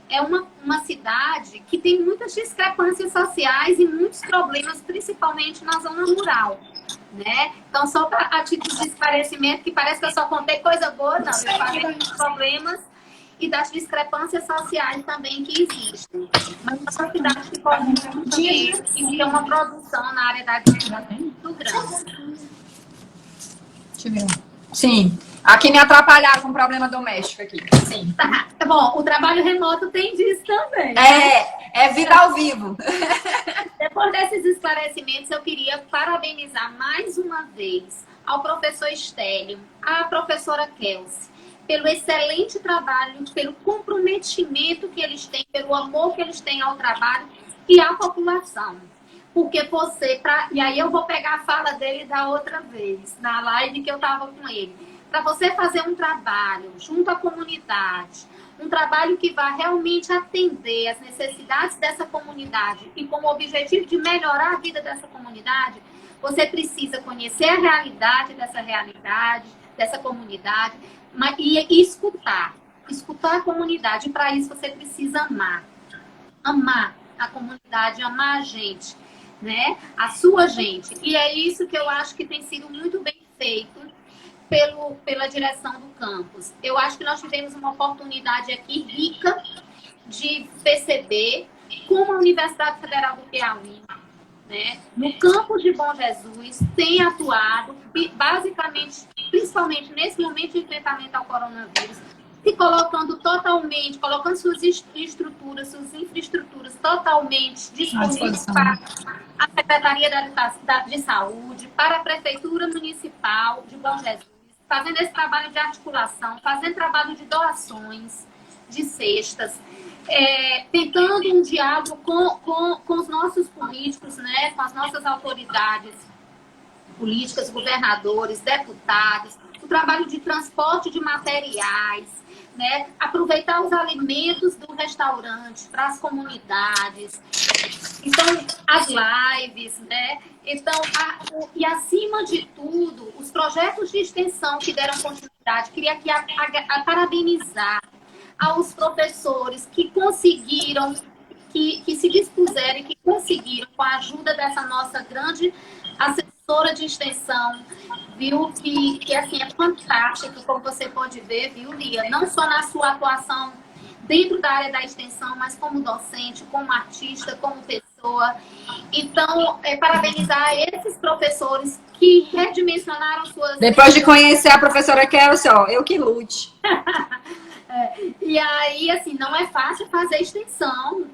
é uma cidade que tem muitas discrepâncias sociais e muitos problemas, principalmente na zona rural, né? Então, só a título de esclarecimento, que parece que eu só contei coisa boa, não. Eu falei dos problemas e das discrepâncias sociais também que existem. Mas é uma cidade que pode e tem uma produção na área da agricultura muito grande. Deixa eu ver. Sim. Aqui me atrapalhar com problema doméstico aqui. Sim. Tá bom, o trabalho remoto tem disso também. É vida ao vivo. Depois desses esclarecimentos, eu queria parabenizar mais uma vez ao professor Estélio, à professora Kels, pelo excelente trabalho, pelo comprometimento que eles têm, pelo amor que eles têm ao trabalho e à população. Porque você, e aí eu vou pegar a fala dele da outra vez, na live que eu estava com ele. Para você fazer um trabalho junto à comunidade, um trabalho que vai realmente atender as necessidades dessa comunidade e com o objetivo de melhorar a vida dessa comunidade, você precisa conhecer a realidade, dessa comunidade, e escutar a comunidade. E para isso você precisa amar a comunidade, amar a gente, né? A sua gente. E é isso que eu acho que tem sido muito bem feito pela direção do campus. Eu acho que nós tivemos uma oportunidade aqui rica de perceber como a Universidade Federal do Piauí, né, no campus de Bom Jesus, tem atuado, basicamente, principalmente nesse momento de enfrentamento ao coronavírus, se colocando suas estruturas, suas infraestruturas totalmente disponíveis para a Secretaria de Saúde, para a Prefeitura Municipal de Bom Jesus, fazendo esse trabalho de articulação, fazendo trabalho de doações, de cestas, tentando um diálogo com os nossos políticos, né, com as nossas autoridades políticas, governadores, deputados, o trabalho de transporte de materiais, né? Aproveitar os alimentos do restaurante para as comunidades. Então, as lives, né? Então, e acima de tudo, os projetos de extensão que deram continuidade, queria aqui parabenizar aos professores que conseguiram, que se dispuseram e que conseguiram, com a ajuda dessa nossa grande assessora de extensão, viu? Que assim, é fantástico, como você pode ver, viu, Lia? Não só na sua atuação dentro da área da extensão, mas como docente, como artista, como pessoa. Então, parabenizar esses professores que redimensionaram suas... Depois de conhecer a professora Kelsey, ó, eu que lute. E aí, assim, não é fácil fazer extensão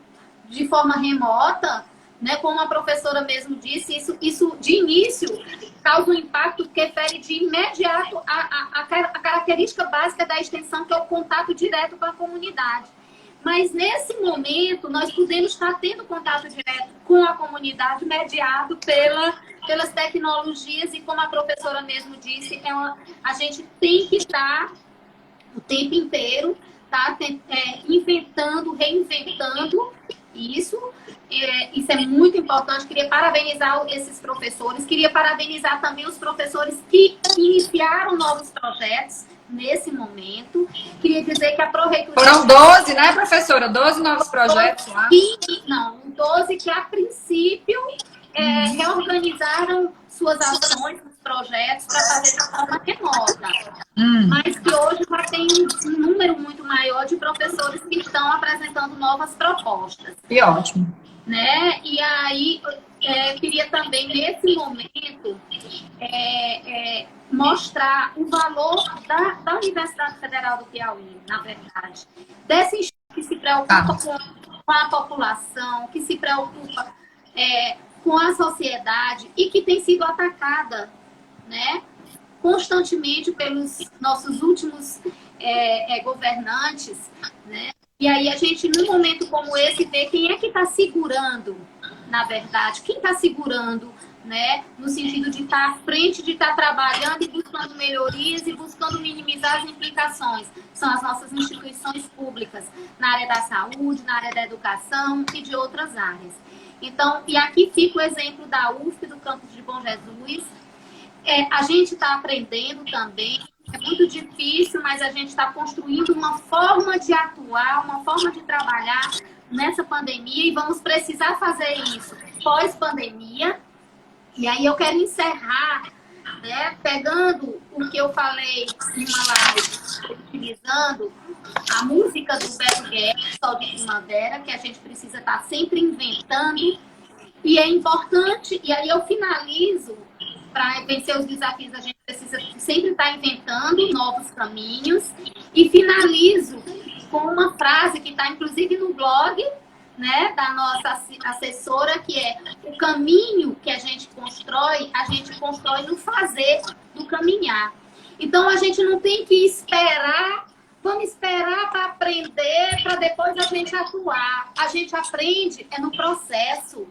de forma remota, né? Como a professora mesmo disse, isso de início causa um impacto que fere de imediato a característica básica da extensão, que é o contato direto com a comunidade. Mas nesse momento, nós podemos estar tendo contato direto com a comunidade, mediado pelas tecnologias, e como a professora mesmo disse, a gente tem que estar o tempo inteiro, tá? Inventando, reinventando isso. Isso é muito importante. Queria parabenizar esses professores, queria parabenizar também os professores que iniciaram novos projetos nesse momento. Queria dizer que a Pró-Reitoria... Foram 12, né, professora? 12 novos projetos lá. 12 que, a princípio, reorganizaram suas ações, os projetos, para fazer de forma remota. Mas que hoje já tem um número muito maior de professores que estão apresentando novas propostas. Que ótimo. Né? E aí, queria também, nesse momento, mostrar o valor da Universidade Federal do Piauí, na verdade. Dessa instituição que se preocupa com a população, que se preocupa com a sociedade e que tem sido atacada, né, constantemente pelos nossos últimos governantes, né? E aí a gente, num momento como esse, vê quem é que está segurando, na verdade, quem está segurando, né, no sentido de estar à frente, de estar trabalhando e buscando melhorias e buscando minimizar as implicações. São as nossas instituições públicas, na área da saúde, na área da educação e de outras áreas. Então, e aqui fica o exemplo da UFP, do campus de Bom Jesus. A gente está aprendendo também. É muito difícil, mas a gente está construindo uma forma de atuar, uma forma de trabalhar nessa pandemia, e vamos precisar fazer isso pós-pandemia. E aí eu quero encerrar, né, pegando o que eu falei em uma live, utilizando a música do Beto Guedes, Sol de Primavera, que a gente precisa estar sempre inventando. E é importante, e aí eu finalizo. Para vencer os desafios, a gente precisa sempre estar inventando novos caminhos. E finalizo com uma frase que está, inclusive, no blog, né, da nossa assessora, que é: o caminho que a gente constrói no fazer, no caminhar. Então, a gente não tem que esperar, vamos esperar para aprender, para depois a gente atuar. A gente aprende no processo.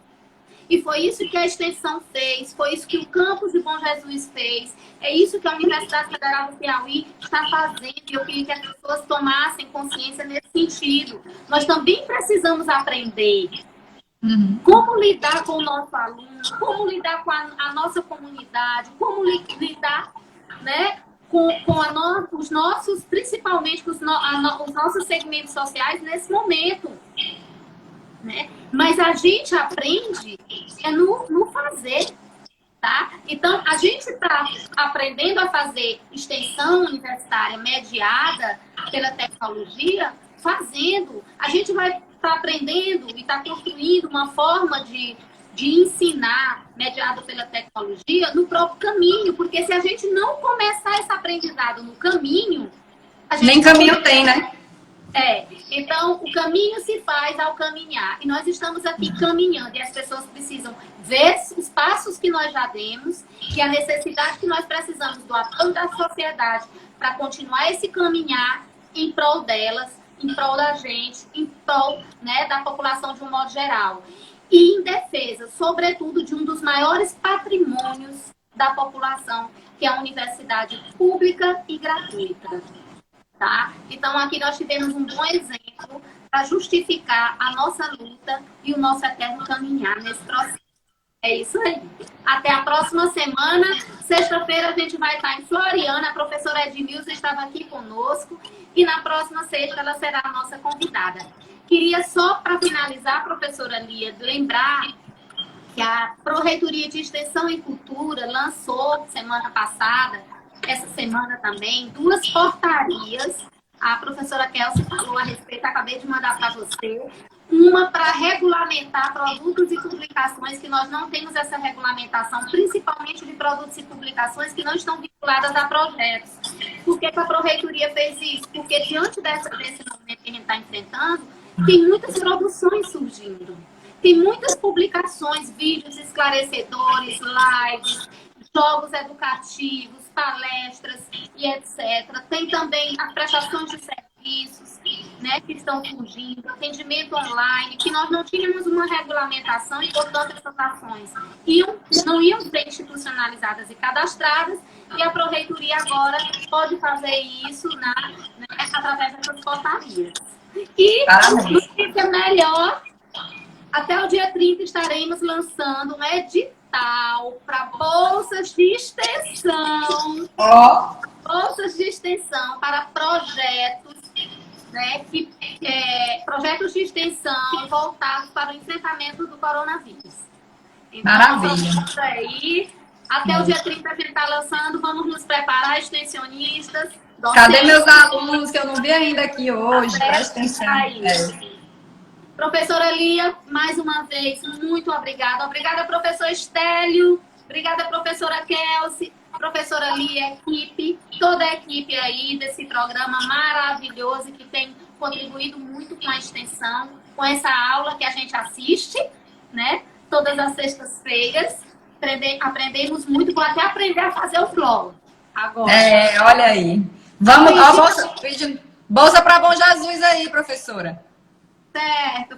E foi isso que a extensão fez, foi isso que o campus de Bom Jesus fez, é isso que a Universidade Federal do Piauí está fazendo, e eu queria que as pessoas tomassem consciência nesse sentido. Nós também precisamos aprender como lidar com o nosso aluno, como lidar com a nossa comunidade, como lidar, né, com os nossos, principalmente com os nossos segmentos sociais nesse momento. Né? Mas a gente aprende no fazer, tá? Então, a gente está aprendendo a fazer extensão universitária mediada pela tecnologia, fazendo. A gente vai estar aprendendo e está construindo uma forma de ensinar mediado pela tecnologia no próprio caminho, porque se a gente não começar esse aprendizado no caminho... a gente nem caminho tem, né? Então, o caminho se faz ao caminhar. E nós estamos aqui caminhando. E as pessoas precisam ver os passos que nós já demos e a necessidade que nós precisamos do apoio da sociedade para continuar esse caminhar em prol delas, em prol da gente, em prol, né, da população de um modo geral. E em defesa, sobretudo, de um dos maiores patrimônios da população, que é a universidade pública e gratuita. Tá? Então, aqui nós tivemos um bom exemplo para justificar a nossa luta e o nosso eterno caminhar nesse processo. É isso aí. Até a próxima semana. Sexta-feira a gente vai estar em Floriana. A professora Edmilson estava aqui conosco. E na próxima sexta ela será a nossa convidada. Queria só, para finalizar, professora Lia, lembrar que a Pró-Reitoria de Extensão e Cultura lançou semana passada, essa semana também, 2 portarias. A professora Kelsey falou a respeito, acabei de mandar para você. Uma para regulamentar produtos e publicações, que nós não temos essa regulamentação, principalmente de produtos e publicações que não estão vinculadas a projetos. Por que a Pró-Reitoria fez isso? Porque diante desse momento que a gente está enfrentando, tem muitas produções surgindo. Tem muitas publicações, vídeos esclarecedores, lives, jogos educativos, palestras e etc. Tem também as prestações de serviços, né, que estão surgindo, atendimento online, que nós não tínhamos uma regulamentação e, portanto, essas ações não iam ser institucionalizadas e cadastradas, e a Pró-Reitoria agora pode fazer isso através dessas portarias. E, notícia melhor, até o dia 30 estaremos lançando um edital para bolsas de extensão. Bolsas de extensão para projetos, né, projetos de extensão voltados para o enfrentamento do coronavírus. Então, Maravilha. Aí, até o dia 30 a gente está lançando, vamos nos preparar, extensionistas. Cadê meus alunos que eu não vi ainda aqui hoje? Presta atenção. Professora Lia, mais uma vez, muito obrigada. Obrigada, professor Estélio. Obrigada, professora Kelsey. Professora Lia, equipe, toda a equipe aí desse programa maravilhoso que tem contribuído muito com a extensão, com essa aula que a gente assiste, né? Todas as sextas-feiras. Aprendemos muito, vou até aprender a fazer o flow agora. Olha aí. Vamos, bolsa para Bom Jesus aí, professora. Certo,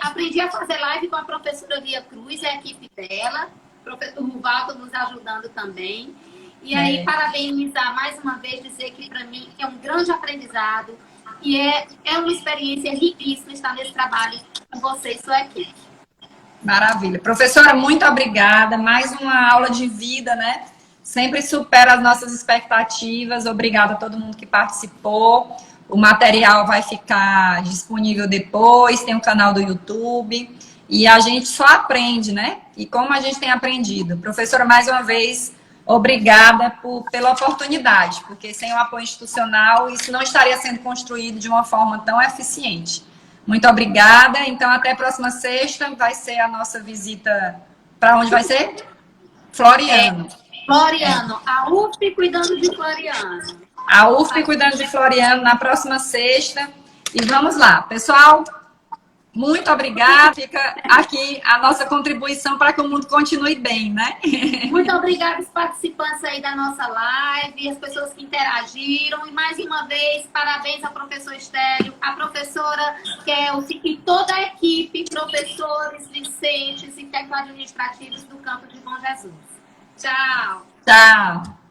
aprendi a fazer live com a professora Lia Cruz e a equipe dela, o professor Ruvaldo nos ajudando também. E aí, parabenizar mais uma vez, dizer que para mim é um grande aprendizado e é uma experiência riquíssima estar nesse trabalho com você e sua equipe. Maravilha. Professora, muito obrigada. Mais uma aula de vida, né? Sempre supera as nossas expectativas. Obrigada a todo mundo que participou. O material vai ficar disponível depois, tem um canal do YouTube. E a gente só aprende, né? E como a gente tem aprendido. Professora, mais uma vez, obrigada pela oportunidade, porque sem o apoio institucional isso não estaria sendo construído de uma forma tão eficiente. Muito obrigada. Então, até a próxima sexta vai ser a nossa visita. Para onde vai ser? Floriano. Floriano. A UFP cuidando de Floriano. A UFP cuidando de Floriano na próxima sexta. E vamos lá. Pessoal, muito obrigada. Fica aqui a nossa contribuição para que o mundo continue bem, né? Muito obrigada aos participantes aí da nossa live, as pessoas que interagiram. E mais uma vez, parabéns ao professor Estélio, à professora Kelsey e toda a equipe, professores, discentes e técnicos administrativos do Campo de Bom Jesus. Tchau! Tchau!